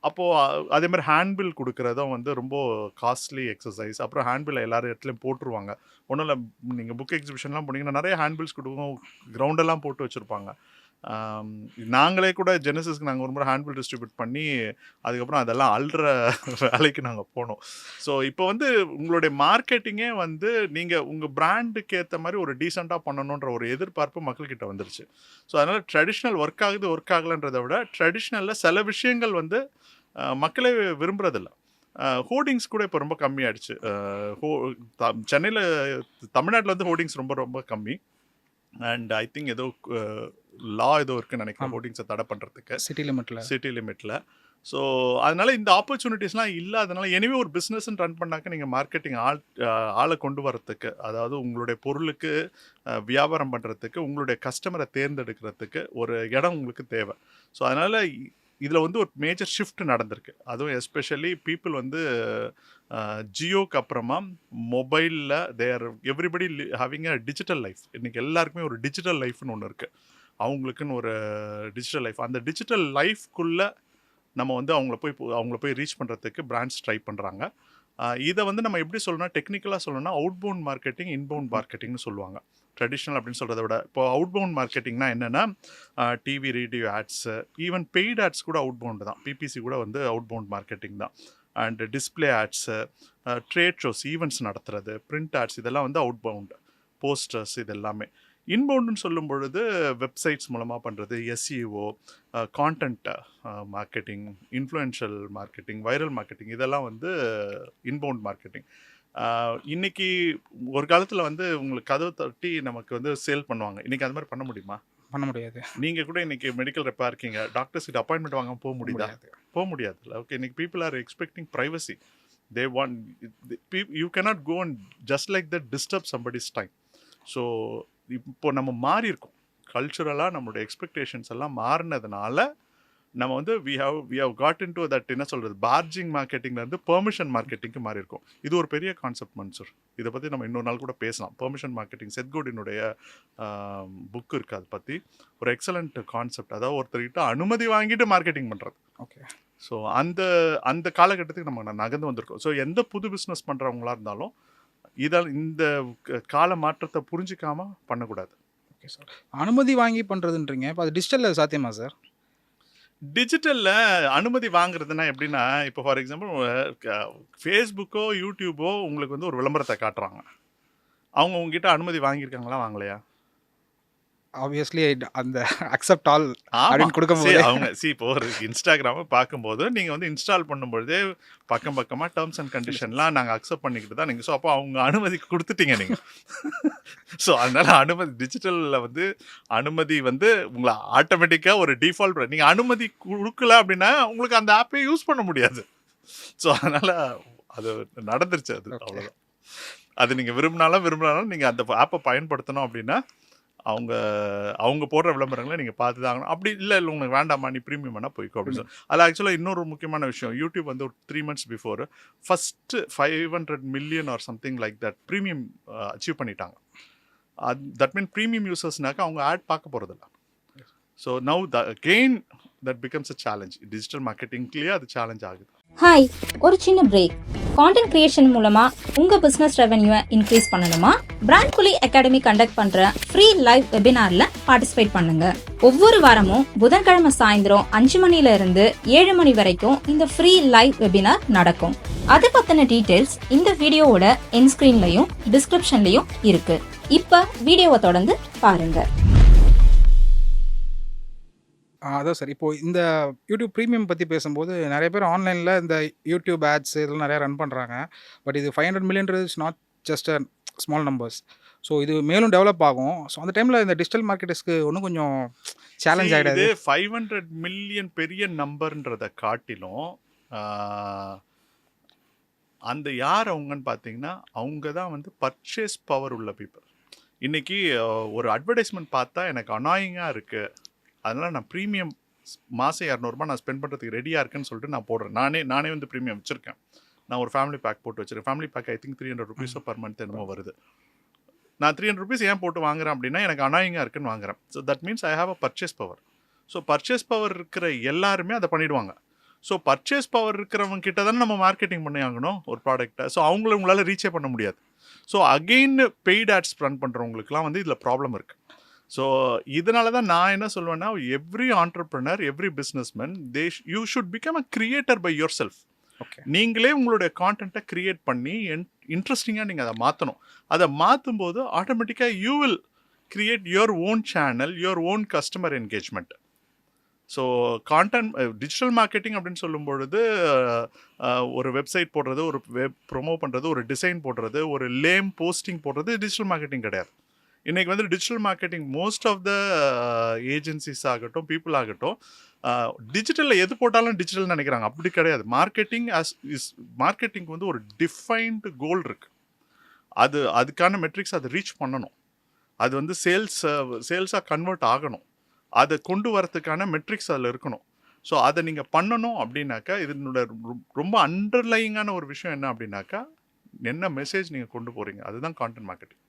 அப்போது அதே மாதிரி ஹேண்ட்பில் கொடுக்குறதும் வந்து ரொம்ப காஸ்ட்லி எக்ஸசைஸ். அப்புறம் ஹேண்ட்பில் எல்லாரும் இடத்துலையும் போட்டுருவாங்க. ஒன்றும் இல்லை, நீங்கள் புக் எக்ஸிபிஷன்லாம் போனீங்கன்னா நிறைய ஹேண்ட்பில்ஸ் கொடுக்கும், கிரவுண்டெல்லாம் போட்டு வச்சுருப்பாங்க. நாங்களே கூட ஜெனசிஸ்க்கு நாங்கள் ஒரு முறை ஹேண்ட்பில் டிஸ்ட்ரிபியூட் பண்ணி அதுக்கப்புறம் அதெல்லாம் அல்ற வேலைக்கு நாங்கள் போனோம். ஸோ இப்போ வந்து உங்களுடைய மார்க்கெட்டிங்கே வந்து நீங்கள் உங்கள் பிராண்டுக்கு ஏற்ற மாதிரி ஒரு டீசெண்டாக பண்ணணுன்ற ஒரு எதிர்பார்ப்பு மக்கள்கிட்ட வந்துருச்சு. ஸோ அதனால் ட்ரெடிஷ்னல் ஒர்க் ஆகுது ஒர்க் ஆகலைன்றதை விட ட்ரெடிஷ்னலில் சில விஷயங்கள் வந்து மக்களே விரும்புறதில்ல. ஹோர்டிங்ஸ் கூட இப்போ ரொம்ப கம்மியாயிடுச்சு. சென்னையில் தமிழ்நாட்டில் வந்து ஹோர்டிங்ஸ் ரொம்ப ரொம்ப கம்மி. அண்ட் ஐ திங்க் ஏதோ லா ஏதோ இருக்குன்னு நினைக்கிறேன் ஹோர்டிங்ஸை தடை பண்ணுறதுக்கு சிட்டி லிமிட்டில். ஸோ அதனால் இந்த ஆப்பர்ச்சுனிட்டிஸ்லாம் இல்லாதனால எனிவே ஒரு பிஸ்னஸ்ன்னு ரன் பண்ணாக்க நீங்கள் மார்க்கெட்டிங் ஆளை கொண்டு வரத்துக்கு, அதாவது உங்களுடைய பொருளுக்கு வியாபாரம் பண்ணுறதுக்கு, உங்களுடைய கஸ்டமரை தேர்ந்தெடுக்கிறதுக்கு ஒரு இடம் உங்களுக்கு தேவை. ஸோ அதனால் இதில் வந்து ஒரு மேஜர் ஷிஃப்ட் நடந்திருக்கு. அதுவும் எஸ்பெஷலி பீப்புள் வந்து ஜியோக்கு அப்புறமா மொபைலில் there everybody having a digital life. இன்றைக்கி எல்லாருக்குமே ஒரு டிஜிட்டல் லைஃப்னு ஒன்று இருக்குது. அவங்களுக்குன்னு ஒரு டிஜிட்டல் லைஃப். அந்த டிஜிட்டல் லைஃப்குள்ளே நம்ம வந்து அவங்கள போய் ரீச் பண்ணுறதுக்கு பிராண்ட்ஸ் ட்ரை பண்ணுறாங்க. இதை வந்து நம்ம எப்படி சொல்லணும்னா, டெக்னிக்கலாக சொல்லணும்னா அவுட்பவுண்ட் மார்க்கெட்டிங், இன்பவுண்ட் மார்க்கெட்டிங்னு சொல்லுவாங்க. ட்ரெடிஷ்னல் அப்படின்னு சொல்கிறத விட இப்போ அவுட்பவுண்ட் மார்க்கெட்டிங்னா என்னென்னா TV, radio ads, even paid ads கூட அவுட்பவுண்டு தான். பிபிசி கூட வந்து அவுட்பவுண்ட் மார்க்கெட்டிங் தான். And display ads, trade shows, events நடத்துறது, பிரிண்ட் ஆட்ஸ், இதெல்லாம் வந்து அவுட்பவுண்டு. போஸ்டர்ஸ், இது எல்லாமே. இன்பவுண்டுன்னு சொல்லும் பொழுது வெப்சைட்ஸ் மூலமாக பண்ணுறது, SEO, content marketing, influential marketing, viral marketing, இதெல்லாம் வந்து இன்பவுண்ட் மார்க்கெட்டிங். இன்னைக்கு ஒரு காலத்தில் வந்து உங்களுக்கு கதவு தட்டி நமக்கு வந்து சேல் பண்ணுவாங்க. இன்றைக்கி அது மாதிரி பண்ண முடியுமா? பண்ண முடியாது. நீங்கள் கூட இன்றைக்கி மெடிக்கல் ரெப்பாக இருக்கீங்க, டாக்டர்ஸ் கிட்ட அப்பாயின்மெண்ட் வாங்க போக முடியாதுல்ல. ஓகே, இன்றைக்கி people are expecting privacy. They want you cannot go and just like that disturb somebody's time. So இப்போ நம்ம மாறி இருக்கோம். கல்ச்சுரலாக நம்மளுடைய எக்ஸ்பெக்டேஷன்ஸ் எல்லாம் மாறினதுனால நம்ம வந்து we have got in to that, என்ன சொல்கிறது, பார்ஜிங் மார்க்கெட்டிங்லேருந்து பெர்மிஷன் மார்க்கெட்டிங்க்கு மாறி இருக்கும். இது ஒரு பெரிய கான்செப்ட் மன்சூர். இதை பற்றி நம்ம இன்னொரு நாள் கூட பேசலாம். பெர்மிஷன் மார்க்கெட்டிங், செத்குடினுடைய புக் இருக்குது, அதை பற்றி ஒரு எக்ஸலண்ட் கான்செப்ட். அதாவது ஒருத்தர்கிட்ட அனுமதி வாங்கிட்டு மார்க்கெட்டிங் பண்ணுறது. ஓகே. ஸோ அந்த காலகட்டத்துக்கு நம்ம நகர்ந்து வந்திருக்கோம். ஸோ எந்த புது பிஸ்னஸ் பண்ணுறவங்களா இருந்தாலும் இந்த கால மாற்றத்தை புரிஞ்சிக்காம பண்ணக்கூடாது. Okay sir. அனுமதி வாங்கி பண்ணுறதுன்றீங்க, இப்போ அது டிஜிட்டலில் சாத்தியமா சார்? டிஜிட்டலில் அனுமதி வாங்குறதுனா எப்படின்னா, இப்போ ஃபார் எக்ஸாம்பிள் ஃபேஸ்புக்கோ யூடியூபோ உங்களுக்கு வந்து ஒரு விளம்பரத்தை காட்டுறாங்க. அவங்க உங்ககிட்ட அனுமதி வாங்கியிருக்காங்களா, வாங்கலையா? ஆப்வியஸ்லி அந்த அக்செப்ட் ஆல் அப்படின்னு கொடுக்கும்போது அவங்க இப்போ ஒரு இன்ஸ்டாகிராமை பார்க்கும்போது நீங்கள் வந்து இன்ஸ்டால் பண்ணும்பொழுதே பக்கமாக டேர்ம்ஸ் அண்ட் கண்டிஷன்லாம் நாங்கள் அக்செப்ட் பண்ணிக்கிட்டு தான் நீங்கள். ஸோ அப்போ அவங்க அனுமதி கொடுத்துட்டீங்க நீங்கள். ஸோ அதனால் அனுமதி டிஜிட்டலில் வந்து அனுமதி வந்து உங்களை ஆட்டோமேட்டிக்காக ஒரு டிஃபால்ட், நீங்கள் அனுமதி கொடுக்கல அப்படின்னா உங்களுக்கு அந்த ஆப்பை யூஸ் பண்ண முடியாது. ஸோ அதனால் அது நடந்துருச்சு. அது அவ்வளோதான். அது நீங்கள் விரும்பினாலும் நீங்கள் அந்த ஆப்பை பயன்படுத்தணும் அப்படின்னா அவங்க அவங்க போடுற விளம்பரங்களை நீங்கள் பார்த்து தான் ஆகணும். அப்படி இல்லை இல்லை உங்களுக்கு வேண்டாமா நீ ப்ரீமியம் வேணால் போய்க்கோ அப்படின்னு சொல்லி. அதில் ஆக்சுவலாக இன்னொரு முக்கியமான விஷயம், யூடியூப் வந்து ஒரு 3 months before first 500 million or something like that premium achieve பண்ணிட்டாங்க. தட் மீன் ப்ரீமியம் யூசர்ஸ்னாக்கா அவங்க ஆட் பார்க்க போகிறதில்ல. So now again that becomes a challenge. Digital மார்க்கெட்டிங்லேயே அது சேலஞ்ச் ஆகுது. ஹாய், ஒரு சின்ன பிரேக். கான்டென்ட் கிரியேஷன் மூலமா உங்க பிசினஸ் ரெவென்யூவை இன்க்ரீஸ் பண்ணணுமா? பிராண்ட் புலி அகாடமி கண்டக்ட் பண்ற ஃப்ரீ லைவ் வெபினார்ல பார்ட்டிசிபேட் பண்ணுங்க. ஒவ்வொரு வாரமும் புதன்கிழமை சாயந்தரம் 5 மணில இருந்து 7 மணி வரைக்கும் இந்த ஃப்ரீ லைவ் வெபினார் நடக்கும். அது பத்தின டீடைல்ஸ் இந்த வீடியோவோட எண்ட் ஸ்கிரீன்லயும் டிஸ்கிரிப்ஷன்லயும் இருக்கு. இப்ப வீடியோவை தொடர்ந்து பாருங்க. அதான் சார். இப்போ இந்த யூடியூப் ப்ரீமியம் பற்றி பேசும்போது நிறைய பேர் ஆன்லைனில் இந்த யூடியூப் ஆட்ஸ் இதெல்லாம் நிறையா ரன் பண்ணுறாங்க. பட் இது 500 million is not just a small numbers. So இது மேலும் டெவலப் ஆகும். ஸோ அந்த டைமில் இந்த டிஜிட்டல் மார்க்கெட்டர்ஸ்க்கு இன்னும் கொஞ்சம் சேலஞ்ச் ஆகிடாது. 500 million பெரிய நம்பர்ன்றதை காட்டிலும் அந்த யார் அவங்கன்னு பார்த்தீங்கன்னா அவங்க தான் வந்து பர்ச்சேஸ் பவர் உள்ள பீப்புள். இன்றைக்கி ஒரு அட்வர்டைஸ்மெண்ட் பார்த்தா எனக்கு அனாயிங்காக இருக்குது, அதனால் நான் ப்ரீமியம் மாதம் 200 நான் ஸ்பெண்ட் பண்ணுறதுக்கு ரெடியாக இருக்குன்னு சொல்லிட்டு நான் போடுறேன். நானே வந்து ப்ரீமியம் வச்சுருக்கேன். நான் ஒரு ஃபேமிலி பேக் போட்டு வச்சுருக்கேன். Family pack I think 300 rupees per month என்னமோ வருது. நான் 300 rupees ஏன் போட்டு வாங்குறேன் அப்படின்னா எனக்கு அனாயிங்காக இருக்குன்னு வாங்குறேன். So that means I have a purchase power. So purchase power இருக்கிற எல்லாருமே அதை பண்ணிவிடுவாங்க. ஸோ பர்ச்சேஸ் பவர் இருக்கிறவங்க கிட்ட தானே நம்ம மார்க்கெட்டிங் பண்ணி ஆகணும் ஒரு ப்ராடக்ட்டை. ஸோ அவங்கள உங்களால் ரீச்சே பண்ண முடியாது. So again paid ads run பண்ணுறவங்களுக்குலாம் வந்து இதில் ப்ராப்ளம் இருக்குது. ஸோ இதனால தான் நான் என்ன சொல்லுவேன்னா, every entrepreneur, every businessman you should become a creator by yourself. Okay, நீங்களே உங்களுடைய கான்டென்ட்டை கிரியேட் பண்ணி இன்ட்ரெஸ்டிங்காக நீங்கள் அதை மாற்றணும். அதை மாற்றும் போது ஆட்டோமேட்டிக்காக you will create your own channel, your own customer engagement. So content digital marketing அப்படின்னு சொல்லும் பொழுது ஒரு வெப்சைட் போடுறது, ஒரு வெப் ப்ரொமோ பண்ணுறது, ஒரு டிசைன் போடுறது, ஒரு லேம் போஸ்டிங் போடுறது டிஜிட்டல் மார்க்கெட்டிங் கிடையாது. இன்றைக்கி வந்து digital marketing most of the agencies ஆகட்டும், பீப்புள் ஆகட்டும், டிஜிட்டலில் எது போட்டாலும் டிஜிட்டல் நினைக்கிறாங்க. அப்படி கிடையாது. மார்க்கெட்டிங் வந்து ஒரு டிஃபைன்டு கோல் இருக்குது. அதுக்கான மெட்ரிக்ஸ் அதை ரீச் பண்ணணும். அது வந்து சேல்ஸாக கன்வெர்ட் ஆகணும். அதை கொண்டு வரத்துக்கான மெட்ரிக்ஸ் அதில் இருக்கணும். ஸோ அதை நீங்கள் பண்ணணும் அப்படின்னாக்கா இதனோட ரொம்ப அண்டர்லையிங்கான ஒரு விஷயம் என்ன அப்படின்னாக்கா, என்ன மெசேஜ் நீங்கள் கொண்டு போகிறீங்க, அதுதான் content marketing.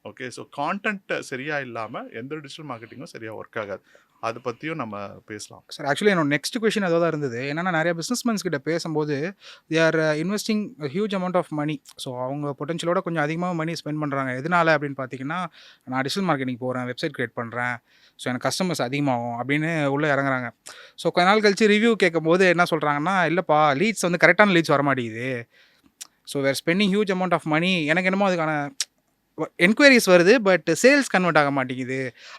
Okay, so content சரியாக இல்லாமல் எந்த டிஜிட்டல் மார்க்கெட்டிங்கும் சரியாக ஒர்க் ஆகாது. அதை பற்றியும் நம்ம பேசலாம் சார். ஆக்சுவலி என்னோட நெக்ஸ்ட் கொஷின் அதோ தான் இருந்தது. என்னென்னா நிறைய பிஸ்னஸ்மேன்ஸ் கிட்ட பேசும்போது they are investing huge amount of money. So அவங்க பொட்டன்ஷியலோட கொஞ்சம் அதிகமாக மணி ஸ்பெண்ட் பண்ணுறாங்க. எதனால அப்படின்னு பார்த்தீங்கன்னா, நான் டிஜிட்டல் மார்க்கெட்டிங் போகிறேன், வெப்சைட் கிரியேட் பண்ணுறேன், ஸோ எனக்கு கஸ்டமர்ஸ் அதிகமாகும் அப்படின்னு உள்ளே இறங்குறாங்க. ஸோ கொஞ்ச நாள் கழிச்சு ரிவ்யூ கேட்கும்போது என்ன சொல்கிறாங்கன்னா, இல்லைப்பா லீட்ஸ் வந்து கரெக்டான லீட்ஸ் வர மாட்டேங்குது. So we're spending huge amount of money, எனக்கு என்னமோ அதுக்கான என்கொயரிஸ் வருது, பட் சேல்ஸ் கன்வெர்ட் ஆக மாட்டேங்குது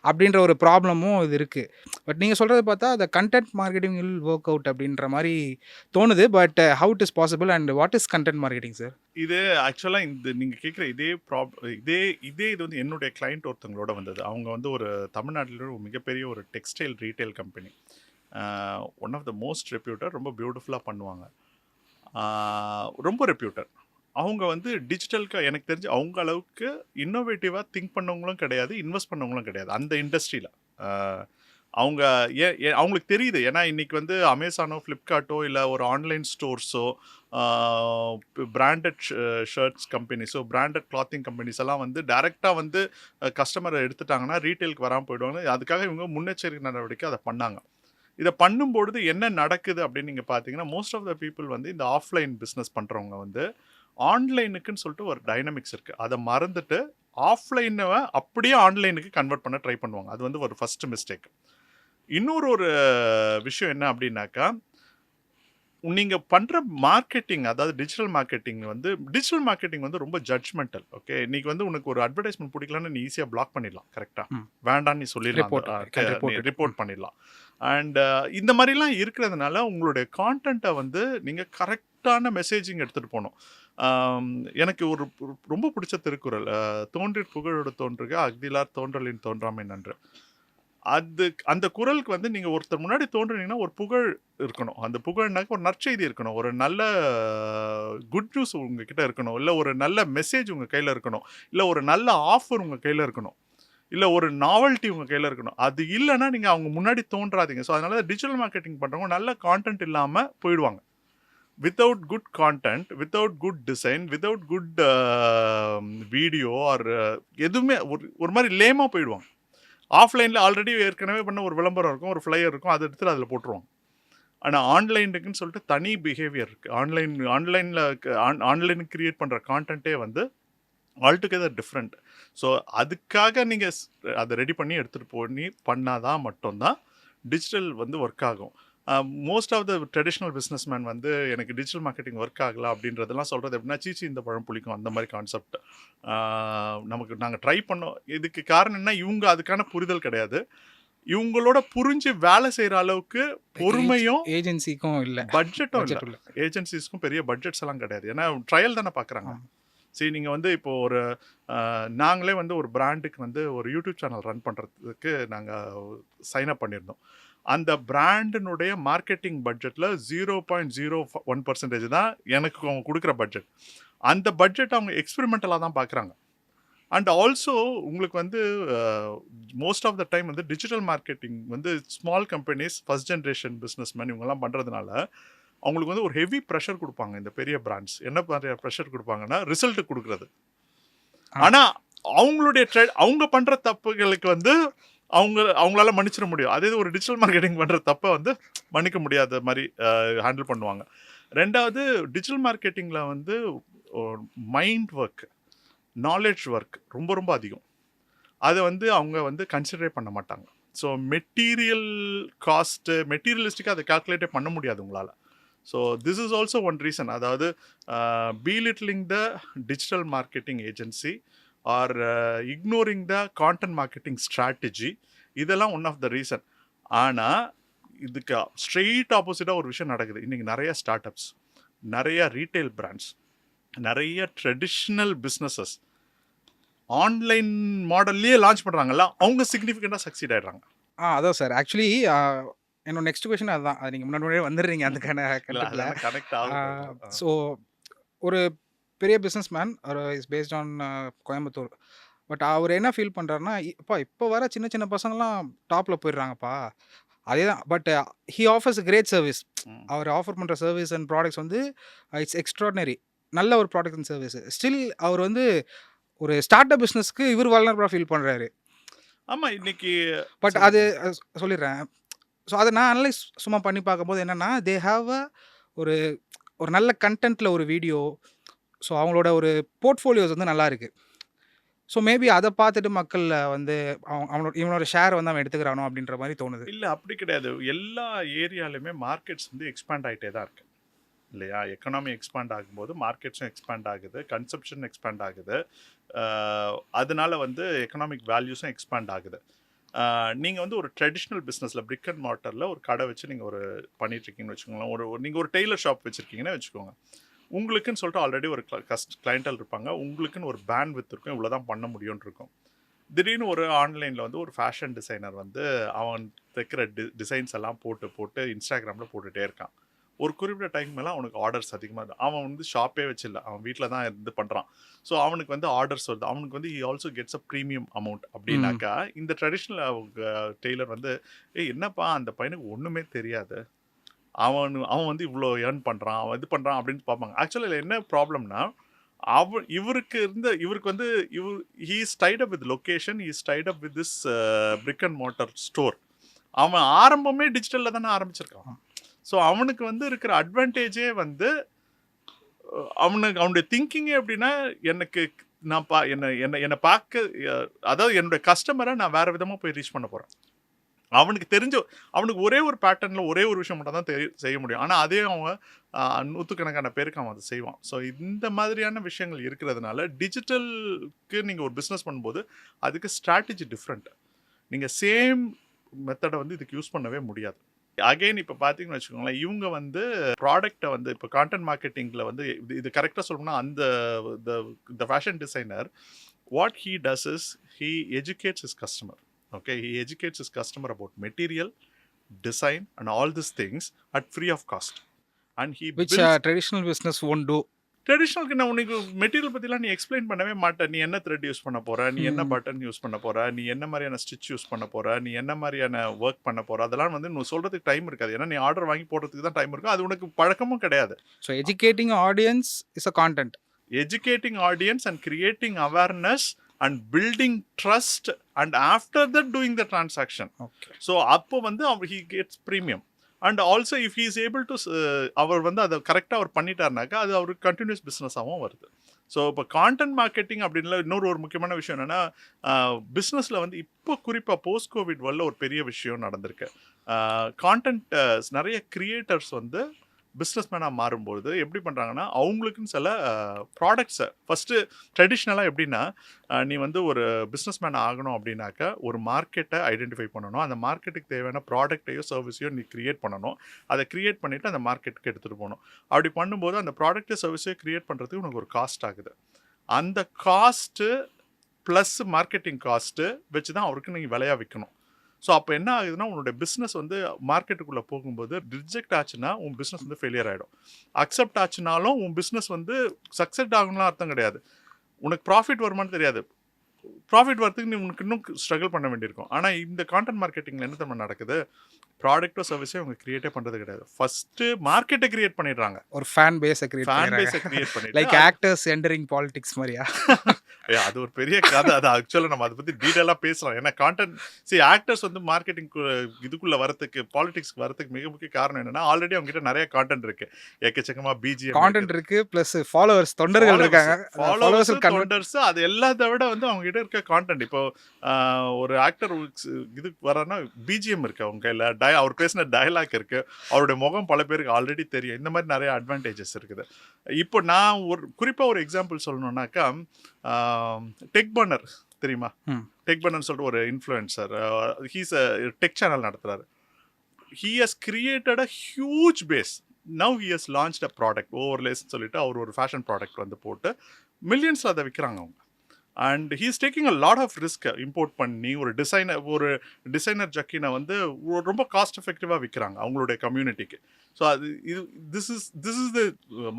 அப்படின்ற ஒரு ப்ராப்ளமும் இது இருக்குது. பட் நீங்கள் சொல்கிறது பார்த்தா அந்த content marketing will work out அப்படின்ற மாதிரி தோணுது. But how it is possible and what is content marketing sir? இது ஆக்சுவலாக இந்த நீங்கள் கேட்குற இது வந்து என்னுடைய கிளைண்ட் ஒருத்தங்களோட வந்தது. அவங்க வந்து ஒரு தமிழ்நாட்டில் ஒரு மிகப்பெரிய ஒரு textile retail company. One of the most reputed, ரொம்ப பியூட்டிஃபுல்லாக பண்ணுவாங்க, ரொம்ப ரெப்யூட்டட். அவங்க வந்து டிஜிட்டலுக்கு எனக்கு தெரிஞ்சு அவங்க அளவுக்கு இன்னோவேட்டிவாக திங்க் பண்ணவங்களும் கிடையாது, இன்வெஸ்ட் பண்ணவங்களும் கிடையாது அந்த இண்டஸ்ட்ரியில். அவங்க அவங்களுக்கு தெரியுது. ஏன்னா இன்றைக்கி வந்து அமேசானோ, ஃப்ளிப்கார்ட்டோ, இல்லை ஒரு ஆன்லைன் ஸ்டோர்ஸோ, பிராண்டட் ஷர்ட்ஸ் கம்பெனிஸோ, பிராண்டட் கிளாத்திங் கம்பெனிஸ் எல்லாம் வந்து டைரெக்டாக வந்து கஸ்டமரை எடுத்துட்டாங்கன்னா ரீட்டெயிலுக்கு வராமல் போயிடுவாங்க. அதுக்காக இவங்க முன்னெச்சரிக்கை நடவடிக்கை அதை பண்ணாங்க. இதை பண்ணும்பொழுது என்ன நடக்குது அப்படின்னு நீங்கள் பார்த்தீங்கன்னா, மோஸ்ட் ஆஃப் த பீப்புள் வந்து இந்த ஆஃப்லைன் பிஸ்னஸ் பண்ணுறவங்க வந்து ஆன்லைனுக்குன்னு சொல்லிட்டு ஒரு டைனமிக்ஸ் இருக்குது. அதை மறந்துட்டு ஆஃப்லைனை அப்படியே ஆன்லைனுக்கு கன்வெர்ட் பண்ண ட்ரை பண்ணுவாங்க. அது வந்து ஒரு ஃபஸ்ட்டு மிஸ்டேக். இன்னொரு விஷயம் என்ன அப்படின்னாக்கா, நீங்கள் பண்ணுற மார்க்கெட்டிங், அதாவது டிஜிட்டல் மார்க்கெட்டிங் வந்து ரொம்ப ஜட்ஜ்மெண்டல். ஓகே, இன்றைக்கி வந்து உனக்கு ஒரு அட்வர்டைஸ்மெண்ட் பிடிக்கலன்னு நீ ஈஸியாக பிளாக் பண்ணிடலாம். கரெக்டாக வேண்டான்னு நீ சொல்லிடலாம், ரிப்போர்ட் பண்ணிடலாம். அண்ட் இந்த மாதிரிலாம் இருக்கிறதுனால உங்களுடைய கான்டென்ட்டை வந்து நீங்கள் கரெக்டான மெசேஜிங் எடுத்துகிட்டு போகணும். எனக்கு ஒரு ரொம்ப பிடிச்ச திருக்குறள், தோன்றிற் புகழோடு தோன்றுக அஃதிலார் தோன்றலின் தோன்றாமை நன்று. அந்த குறளுக்கு வந்து நீங்கள் ஒருத்தர் முன்னாடி தோன்றுனீங்கன்னா ஒரு புகழ் இருக்கணும். அந்த புகழ்னாக்க ஒரு நற்செய்தி இருக்கணும், ஒரு நல்ல குட் நியூஸ் உங்ககிட்ட இருக்கணும், இல்லை ஒரு நல்ல மெசேஜ் உங்கள் கையில் இருக்கணும், இல்லை ஒரு நல்ல ஆஃபர் உங்கள் கையில் இருக்கணும். இல்லை ஒரு நாவல்ட்டி உங்கள் கையில் இருக்கணும். அது இல்லைன்னா நீங்கள் அவங்க முன்னாடி தோன்றாதீங்க. ஸோ அதனால டிஜிட்டல் மார்க்கெட்டிங் பண்ணுறவங்க நல்ல கான்டென்ட் இல்லாமல் போயிடுவாங்க. Without good content, without good design, without good video R எதுவுமே ஒரு மாதிரி லேமாக போயிடுவாங்க. ஆஃப்லைனில் ஆல்ரெடி ஏற்கனவே பண்ண ஒரு விளம்பரம் இருக்கும், ஒரு ஃப்ளையர் இருக்கும், அதை எடுத்துகிட்டு அதில் போட்டுருவாங்க. ஆனால் ஆன்லைனுக்குன்னு சொல்லிட்டு தனி பிஹேவியர் இருக்குது. ஆன்லைனுக்கு கிரியேட் பண்ணுற கான்டென்ட்டே வந்து ஆல்டுகெதர் டிஃப்ரெண்ட். ஸோ அதுக்காக நீங்கள் அதை ரெடி பண்ணி எடுத்துகிட்டு பண்ணாதான் மட்டும்தான் டிஜிட்டல் வந்து ஒர்க் ஆகும். Most of the traditional businessman வந்து எனக்கு டிஜிட்டல் மார்க்கெட்டிங் ஒர்க் ஆகலாம் அப்படின்றதெல்லாம் சொல்கிறது எப்படின்னா, சீச்சி இந்த பழம் புளிக்கும் அந்த மாதிரி கான்செப்ட். நாங்கள் ட்ரை பண்ணோம். இதுக்கு காரணம் என்ன, இவங்க அதுக்கான புரிதல் கிடையாது. இவங்களோட புரிஞ்சு வேலை செய்கிற அளவுக்கு பொறுமையும் ஏஜென்சிக்கும் இல்லை, பட்ஜெட்டும் இல்லை. ஏஜென்சிஸ்க்கும் பெரிய பட்ஜெட்ஸ் எல்லாம் கிடையாது. ஏன்னா ட்ரையல் தானே பார்க்குறாங்க. சரி, நீங்கள் வந்து இப்போது ஒரு நாங்களே வந்து ஒரு பிராண்டுக்கு வந்து ஒரு யூடியூப் சேனல் ரன் பண்ணுறதுக்கு நாங்கள் சைன்அப் பண்ணியிருந்தோம். அந்த பிராண்டினுடைய மார்க்கெட்டிங் பட்ஜெட்டில் 0.01% தான் எனக்கு அவங்க கொடுக்குற பட்ஜெட். அந்த பட்ஜெட் அவங்க எக்ஸ்பெரிமெண்டலாக தான் பார்க்குறாங்க. அண்ட் ஆல்சோ உங்களுக்கு வந்து மோஸ்ட் ஆஃப் த டைம் வந்து டிஜிட்டல் மார்க்கெட்டிங் வந்து small companies, first generation businessman இவங்கெல்லாம் பண்ணுறதுனால அவங்களுக்கு வந்து ஒரு ஹெவி ப்ரெஷர் கொடுப்பாங்க. இந்த பெரிய பிராண்ட்ஸ் என்ன மாதிரி ப்ரெஷர் கொடுப்பாங்கன்னா, ரிசல்ட் கொடுக்குறது. ஆனால் அவங்க பண்ணுற தப்புகளுக்கு வந்து அவங்களால மன்னிச்சிட முடியும். அதே ஒரு டிஜிட்டல் மார்க்கெட்டிங் பண்ணுற தப்பை வந்து மன்னிக்க முடியாத மாதிரி ஹேண்டில் பண்ணுவாங்க. ரெண்டாவது, டிஜிட்டல் மார்க்கெட்டிங்கில் வந்து மைண்ட் ஒர்க், நாலேஜ் ஒர்க் ரொம்ப ரொம்ப அதிகம். அதை வந்து அவங்க வந்து கன்சிடரே பண்ண மாட்டாங்க. ஸோ மெட்டீரியல் காஸ்ட்டு, மெட்டீரியலிஸ்டிக்காக அதை கால்குலேட்டே பண்ண முடியாது உங்களால். So this is also one reason. அதாவது belittling the digital marketing agency or ignoring the content marketing strategy, இதெல்லாம் ஒன் ஆஃப் த ரீசன். ஆனால் இதுக்கு ஸ்ட்ரெயிட் ஆப்போசிட்டாக ஒரு விஷயம் நடக்குது. இன்றைக்கி நிறைய ஸ்டார்ட் அப்ஸ், நிறைய ரீட்டைல் பிராண்ட்ஸ், நிறைய ட்ரெடிஷ்னல் பிஸ்னஸஸ் ஆன்லைன் மாடல்லையே லான்ச் பண்ணுறாங்கல்ல, அவங்க சிக்னிஃபிகண்ட்டாக சக்சீட் ஆகிடுறாங்க. அதான் சார். ஆக்சுவலி என்னோட நெக்ஸ்ட் கொஸ்டின் அதுதான். அது நீங்கள் முன்னாடியே வந்துடுறீங்க அதுக்கான கனெக்ட் ஆகும். ஸோ ஒரு பெரிய பிஸ்னஸ் மேன், ஒரு is based on Coimbatore. But அவர் என்ன ஃபீல் பண்ணுறாருன்னா, இப்போ வர சின்ன சின்ன பசங்களாம் டாப்பில் போயிடுறாங்கப்பா, அதே தான். But he offers great service. அவர் ஆஃபர் பண்ணுற சர்வீஸ் அண்ட் ப்ராடக்ட்ஸ் வந்து இட்ஸ் எக்ஸ்ட்ராடினரி, நல்ல ஒரு ப்ராடக்ட் அண்ட் சர்வீஸ். ஸ்டில் அவர் வந்து ஒரு ஸ்டார்ட் அப் பிஸ்னஸ்க்கு இவர் வல்னரபிளாக ஃபீல் பண்ணுறாரு. ஆமாம், இன்னைக்கு பட் அது சொல்லிடுறேன். ஸோ அதை நான் அனலைஸ் சும்மா பண்ணி பார்க்கும்போது என்னென்னா, தே ஹாவ் ஒரு ஒரு நல்ல கண்டென்ட்டில் ஒரு வீடியோ. ஸோ அவங்களோட ஒரு போர்ட்ஃபோலியோஸ் வந்து நல்லா இருக்குது. ஸோ மேபி அதை பார்த்துட்டு மக்கள் வந்து இவனோட ஷேர் வந்து அவன் எடுத்துக்கிறானோ அப்படின்ற மாதிரி தோணுது. இல்லை, அப்படி கிடையாது. எல்லா ஏரியாலையுமே மார்க்கெட்ஸ் வந்து எக்ஸ்பேண்ட் ஆகிட்டே தான் இருக்குது இல்லையா? எக்கனாமி எக்ஸ்பேண்ட் ஆகும்போது மார்க்கெட்ஸும் எக்ஸ்பேண்ட் ஆகுது, கன்சப்ஷன் எக்ஸ்பேண்ட் ஆகுது, அதனால வந்து எக்கனாமிக் வேல்யூஸும் எக்ஸ்பேண்ட் ஆகுது. நீங்கள் வந்து ஒரு ட்ரெடிஷ்னல் பிஸ்னஸில் பிரிக் அண்ட் மார்ட்டரில் ஒரு கடை வச்சு நீங்கள் ஒரு பண்ணிகிட்ருக்கீங்கன்னு வச்சுக்கோங்களேன். நீங்கள் ஒரு டெய்லர் ஷாப் வச்சுருக்கீங்கன்னு வச்சுக்கோங்க. உங்களுக்குன்னு சொல்லிட்டு ஆல்ரெடி ஒரு கிளைண்டல் இருப்பாங்க, உங்களுக்குன்னு ஒரு பேண்ட் வித் இருக்கும், இவ்வளோ தான் பண்ண முடியும்னு இருக்கும். திடீர்னு ஒரு ஆன்லைனில் வந்து ஒரு ஃபேஷன் டிசைனர் வந்து அவன் தைக்கிற டிசைன்ஸ் எல்லாம் போட்டு இன்ஸ்டாகிராமில் போட்டுகிட்டே இருக்கான். ஒரு குறிப்பிட்ட டைம் மேலே அவனுக்கு ஆர்டர்ஸ் அதிகமாக இருக்குது. அவன் வந்து ஷாப்பே வச்சில்ல, அவன் வீட்டில் தான் இருந்து பண்ணுறான். ஸோ அவனுக்கு வந்து ஆர்டர்ஸ் வருது. அவனுக்கு வந்து he also gets a premium amount. அப்படின்னாக்கா இந்த ட்ரெடிஷ்னல் டெய்லர் வந்து என்னப்பா அந்த பையனுக்கு ஒன்றுமே தெரியாது, அவன் வந்து இவ்வளோ ஏர்ன் பண்ணுறான், அவன் இது பண்ணுறான் அப்படின்னு பார்ப்பாங்க. ஆக்சுவலாக என்ன ப்ராப்ளம்னா, இவருக்கு வந்து he is tied up with location, he is tied up with this brick and mortar store. அவன் ஆரம்பமே டிஜிட்டலில் தானே ஆரம்பிச்சிருக்கான். ஸோ அவனுக்கு வந்து இருக்கிற அட்வான்டேஜே வந்து அவனுடைய திங்கிங்கே எப்படின்னா, என்னை பார்க்க, அதாவது என்னுடைய கஸ்டமரை நான் வேறு விதமாக போய் ரீச் பண்ண போகிறேன். அவனுக்கு ஒரே ஒரு பேட்டர்னில் ஒரே ஒரு விஷயம் மட்டும் தான் செய்ய முடியும். ஆனால் அதே அவங்க நூற்றுக்கணக்கான பேருக்கு அவன் அதை செய்வான். ஸோ இந்த மாதிரியான விஷயங்கள் இருக்கிறதுனால டிஜிட்டலுக்கு நீங்கள் ஒரு பிஸ்னஸ் பண்ணும்போது அதுக்கு ஸ்ட்ராட்டஜி டிஃப்ரெண்ட். நீங்கள் சேம் மெத்தடை வந்து இதுக்கு யூஸ் பண்ணவே முடியாது. அகெயின் இப்போ பார்த்தீங்கன்னு வச்சுக்கோங்களேன், இவங்க வந்து ப்ராடக்டை வந்து இப்போ கான்டென்ட் மார்க்கெட்டிங்கில் வந்து இது கரெக்டாக சொல்லணும்னா, the fashion designer, what he does is he educates his customer. Okay, he educates his customer about material, design and all these things at free of cost. And he which traditional business won't do. ட்ரெடிஷ்னலுக்கு நான் உனக்கு material பற்றிலாம் நீ explain பண்ணவே மாட்டேன். நீ என்ன thread use பண்ண போகிற, நீ என்ன பட்டன் யூஸ் பண்ண போகிற, நீ என்ன மாதிரியான ஸ்டிச் யூஸ் பண்ண போகிற, நீ என்ன மாதிரியான ஒர்க் பண்ண போகிற, அதெல்லாம் வந்து நீ சொல்கிறதுக்கு டைம் இருக்காது. ஏன்னா நீ ஆர்டர் வாங்கி போடுறதுக்கு தான் டைம் இருக்கும். அது உனக்கு பழக்கமும் கிடையாது. So educating audience is a content. Educating audience and creating awareness and building trust and after that doing the transaction. Okay. So அப்போ வந்து he gets premium. And also if he is able to அவர் வந்து அதை கரெக்டாக அவர் பண்ணிட்டாருனாக்கா அது அவருக்கு continuous பிஸ்னஸாகவும் வருது. So இப்போ content marketing அப்படின்ல இன்னொரு முக்கியமான விஷயம் என்னென்னா, பிஸ்னஸில் வந்து இப்போ குறிப்பாக போஸ்ட் கோவிட் வேர்ல்டில் ஒரு பெரிய விஷயம் நடந்திருக்கு. கான்டென்ட் நிறைய கிரியேட்டர்ஸ் வந்து பிஸ்னஸ் மேனாக மாறும்போது எப்படி பண்ணுறாங்கன்னா, அவங்களுக்குன்னு சில ப்ராடக்ட்ஸை ஃபஸ்ட்டு ட்ரெடிஷ்னலாக எப்படின்னா, நீ வந்து ஒரு பிஸ்னஸ் மேன் ஆகணும் அப்படின்னாக்கா ஒரு மார்க்கெட்டை ஐடென்டிஃபை பண்ணணும். அந்த மார்க்கெட்டுக்கு தேவையான ப்ராடக்ட்டையோ சர்வீஸையோ நீ கிரியேட் பண்ணணும். அதை கிரியேட் பண்ணிவிட்டு அந்த மார்க்கெட்டுக்கு எடுத்துகிட்டு போகணும். அப்படி பண்ணும்போது அந்த ப்ராடக்ட்டை சர்வீஸையோ கிரியேட் பண்ணுறதுக்கு உனக்கு ஒரு காஸ்ட் ஆகுது. அந்த காஸ்ட்டு ப்ளஸ் மார்க்கெட்டிங் காஸ்ட்டு வச்சு தான் அவருக்கு நீங்கள் விலையாக விற்கணும். ஸோ அப்போ என்ன ஆகுதுன்னா, உன்னோட பிஸ்னஸ் வந்து மார்க்கெட்டுக்குள்ளே போகும்போது ரிஜெக்ட் ஆச்சுன்னா உன் பிஸ்னஸ் வந்து ஃபெயிலியர் ஆகிடும். அக்செப்ட் ஆச்சுனாலும் உன் பிஸ்னஸ் வந்து சக்ஸஸ் ஆகணும்லாம் அர்த்தம் கிடையாது. உனக்கு ப்ராஃபிட் வருமானு தெரியாது. ப்ராஃபிட் வரதுக்கு நீ உனக்கு இன்னும் ஸ்ட்ரகிள் பண்ண வேண்டியிருக்கும். ஆனால் இந்த கான்டென்ட் மார்க்கெட்டிங்கில் என்ன தெரியுமா நடக்குது, ப்ராடக்ட்டோ சர்வீஸோ அவங்க கிரியேட்டே பண்ணுறது கிடையாது. ஃபஸ்ட்டு மார்க்கெட்டை கிரியேட் பண்ணிடுறாங்க. ஒரு ஃபேன் பேஸை கிரியேட் ஃபேன் பண்ணுறாங்க. பேஸை கிரியேட் பண்ணிட்டு லைக் ஆக்டர்ஸ் என்டரிங் பாலிடிக்ஸ் மாதிரியா? அது ஒரு பெரிய கதை. அது ஆக்சுவலாக நம்ம அதை பற்றி டீட்டெயிலாக பேசலாம். ஏன்னா கான்டென்ட் ஆக்டர்ஸ் வந்து மார்க்கெட்டிங் இதுக்குள்ளே வரத்துக்கு, பாலிடிக்ஸ்க்கு வரத்துக்கு மிக முக்கிய காரணம் என்னன்னா, ஆல்ரெடி அவங்க கிட்ட நிறைய கான்டென்ட் இருக்கு. எக்கச்சக்கமாக பிஜிஎம் கான்டென்ட் இருக்கு, ப்ளஸ் ஃபாலோவர்ஸ் தொண்டர்கள் இருக்காங்க. ஃபாலோவர்ஸ் தொண்டர்ஸ் அது எல்லாத்த விட வந்து அவங்க கிட்ட இருக்க கான்டென்ட். இப்போ ஒரு ஆக்டர் இதுக்கு வரனா பிஜிஎம் இருக்கு அவங்க கையில், அவர் பேசின டயலாக் இருக்கு, அவருடைய முகம் பல பேருக்கு ஆல்ரெடி தெரியும். இந்த மாதிரி நிறைய அட்வான்டேஜஸ் இருக்குது. இப்போ நான் ஒரு குறிப்பாக ஒரு எக்ஸாம்பிள் சொல்லணும்னாக்கா, டெக் பர்னர் தெரியுமா? டெக் பர்னர்னு சொல்லிட்டு ஒரு இன்ஃப்ளூயன்சர், ஹீஸ் டெக் சேனல் நடத்துறாரு. he has created a huge base. Now he has launched a product, overlays சொல்லிட்டு அவர் ஒரு ஃபேஷன் ப்ராடக்ட் வந்து போட்டு மில்லியன்ஸ் அதை விற்கிறாங்க அவங்க. And he is taking a lot of risk. Import பண்ணி ஒரு டிசைனர் ஜக்கினை வந்து ரொம்ப காஸ்ட் எஃபெக்டிவாக விற்கிறாங்க அவங்களுடைய கம்யூனிட்டிக்கு. ஸோ அது this is the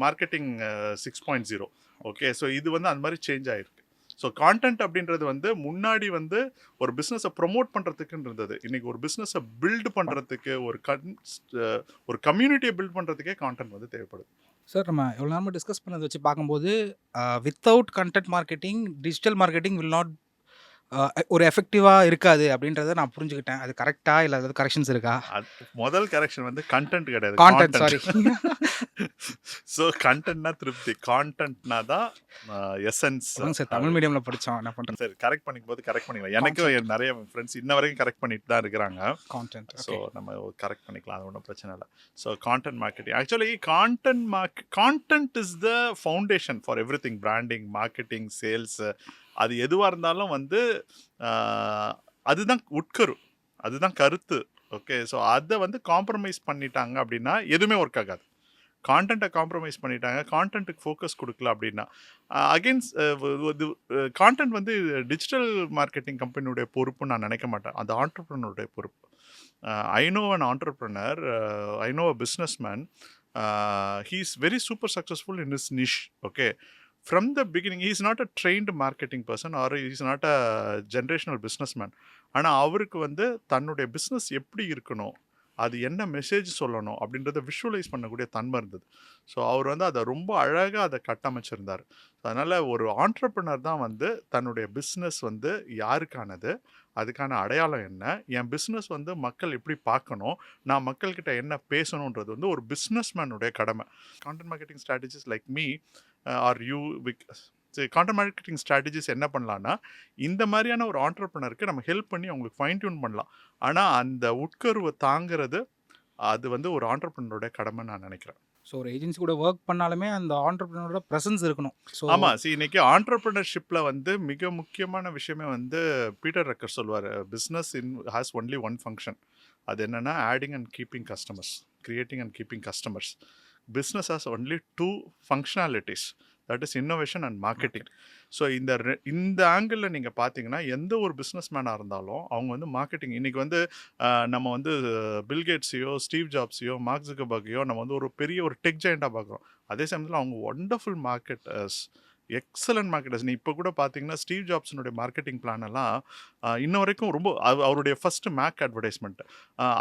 marketing 6.0. Okay, so இது வந்து அந்த மாதிரி சேஞ்ச் ஆகிருக்கு. ஸோ கான்டென்ட் அப்படின்றது வந்து முன்னாடி வந்து ஒரு பிஸ்னஸை ப்ரொமோட் பண்ணுறதுக்குன்னு இருந்தது. இன்றைக்கி ஒரு பிஸ்னஸை பில்டு பண்ணுறதுக்கு, ஒரு கம்யூனிட்டியை பில்ட் பண்ணுறதுக்கே கான்டென்ட் வந்து தேவைப்படுது. சார், நம்ம எவ்வளோ நேரமாக டிஸ்கஸ் பண்ணதை வச்சு பார்க்கும்போது without content marketing digital marketing will not ஒரு எஃபெக்டிவாக இருக்காது அப்படின்றத நான் புரிஞ்சுக்கிட்டேன். அது கரெக்டாக இல்லை ஏதாவது கரெக்ஷன்ஸ் இருக்கா? முதல் கரெக்ஷன் வந்து கண்டென்ட் கிடையாது, கான்டென்ட். சாரி. ஸோ கண்டென்ட்னா திருப்தி, கான்டென்ட்னா தான் எசன்ஸ். சார், தமிழ் மீடியமில் படித்தோம், என்ன பண்ணுறேன். சரி, கரெக்ட் பண்ணிக்கும் போது கரெக்ட் பண்ணிக்கலாம். எனக்கும் நிறைய ஃப்ரெண்ட்ஸ் இன்ன வரைக்கும் கரெக்ட் பண்ணிட்டு தான் இருக்கிறாங்க. கான்டென்ட். ஸோ நம்ம கரெக்ட் பண்ணிக்கலாம், அது ஒன்றும் பிரச்சனை இல்லை. So content marketing, actually content is the foundation for every thing. Branding, marketing, sales, அது எதுவாக இருந்தாலும் வந்து அதுதான் உட்கரு, அதுதான் கருத்து. ஓகே, ஸோ அதை வந்து காம்ப்ரமைஸ் பண்ணிட்டாங்க அப்படின்னா எதுவுமே ஒர்க் ஆகாது. கான்டென்ட்டை காம்ப்ரமைஸ் பண்ணிட்டாங்க, கான்டென்ட்டுக்கு ஃபோக்கஸ் கொடுக்கல அப்படின்னா அகெயின்ஸ்ட் கான்டென்ட் வந்து டிஜிட்டல் மார்க்கெட்டிங் கம்பெனியுடைய பொறுப்புன்னு நான் நினைக்க மாட்டேன். அது ஆண்டர்ப்ரனருடைய பொறுப்பு. I know an entrepreneur, I know a business man, he is very super successful in his niche. Okay, from the beginning he is not a trained marketing person or he is not a generational businessman. ஆனால் அவருக்கு வந்து தன்னுடைய business எப்படி இருக்கணும், அது என்ன message சொல்லணும் அப்படின்றத விஷுவலைஸ் பண்ணக்கூடிய தன்மை இருந்தது. ஸோ அவர் வந்து அதை ரொம்ப அழகாக அதை கட்டமைச்சிருந்தார். அதனால் ஒரு ஆண்டர்ப்ரனர் தான் வந்து தன்னுடைய பிஸ்னஸ் வந்து யாருக்கானது, அதுக்கான அடையாளம் என்ன, என் பிஸ்னஸ் வந்து மக்கள் எப்படி பார்க்கணும், நான் மக்கள்கிட்ட என்ன பேசணுன்றது வந்து ஒரு பிஸ்னஸ் மேனுடைய கடமை. Content marketing strategies like me are you content marketing strategies என்ன பண்ணலான்னா, இந்த மாதிரியான ஒரு ஆண்டர்ப்ரனருக்கு நம்ம ஹெல்ப் பண்ணி அவங்களுக்கு ஃபைன் டியூன் பண்ணலாம். ஆனால் அந்த உட்கருவை தாங்கிறது அது வந்து ஒரு ஆண்டர்ப்ரனரோட கடமை நான் நினைக்கிறேன். ஸோ ஒரு ஏஜென்சி கூட ஒர்க் பண்ணாலுமே அந்த ஆண்டர்ப்ரனரோட ப்ரெசன்ஸ் இருக்கணும். ஸோ ஆமாம், இன்னைக்கு ஆண்டர்ப்ரனர்ஷிப்பில் வந்து மிக முக்கியமான விஷயமே வந்து பீட்டர் ரக்கர் சொல்வார், business has only one function. அது என்னென்னா adding and keeping customers, creating and keeping customers. Business has only 2 functionalities, that is innovation and marketing. So இந்த ஆங்கிளில் நீங்கள் பார்த்தீங்கன்னா எந்த ஒரு பிஸ்னஸ் மேனாக இருந்தாலும் அவங்க வந்து மார்க்கெட்டிங் இன்னைக்கு வந்து நம்ம வந்து பில்கேட்ஸையோ ஸ்டீவ் ஜாப்ஸையோ மார்க் ஜுக்கர்பர்கையோ நம்ம வந்து ஒரு பெரிய ஒரு டெக் ஜெயண்டாக பார்க்குறோம். அதே சமயத்தில் அவங்க ஒண்டர்ஃபுல் மார்க்கெட்டர்ஸ், எக்ஸலன்ட் மார்க்கெட்டர்ஸ். நீ இப்போ கூட பார்த்தீங்கன்னா ஸ்டீவ் ஜாப்ஸினுடைய மார்க்கெட்டிங் பிளான் எல்லாம் இன்ன வரைக்கும் ரொம்ப அவருடைய ஃபர்ஸ்ட் மேக் அட்வர்டைஸ்மெண்ட்.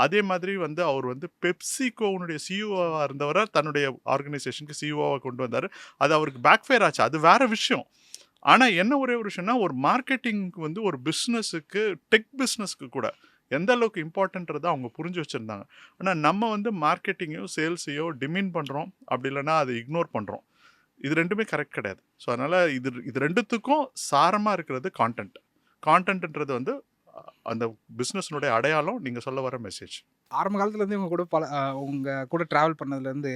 அதே மாதிரி வந்து அவர் வந்து பெப்சிகோனுடைய சிஇஓவாக இருந்தவரை தன்னுடைய ஆர்கனைசேஷனுக்கு சிஇஓவாக கொண்டு வந்தார். அது அவருக்கு பேக் ஃபயர் ஆச்சு, அது வேற விஷயம். ஆனால் என்ன ஒரே ஒரு விஷயம்னா ஒரு மார்க்கெட்டிங்க்கு வந்து ஒரு பிஸ்னஸுக்கு டெக் பிஸ்னஸ்க்கு கூட எந்த அளவுக்கு இம்பார்ட்டன்றதை அவங்க புரிஞ்சு வச்சுருந்தாங்க. ஆனால் நம்ம வந்து மார்க்கெட்டிங்கையோ சேல்ஸையோ டிமின் பண்ணுறோம், அப்படி இல்லைன்னா அதை இக்னோர் பண்ணுறோம். இது ரெண்டுமே கரெக்ட் கிடையாது. ஸோ அதனால் இது ரெண்டுத்துக்கும் சாரமாக இருக்கிறது கான்டென்ட்ன்றது வந்து அந்த பிஸ்னஸ்னுடைய அடையாளம், நீங்கள் சொல்ல வர மெசேஜ். ஆரம்ப காலத்துலேருந்து உங்க கூட ட்ராவல் பண்ணதுலேருந்து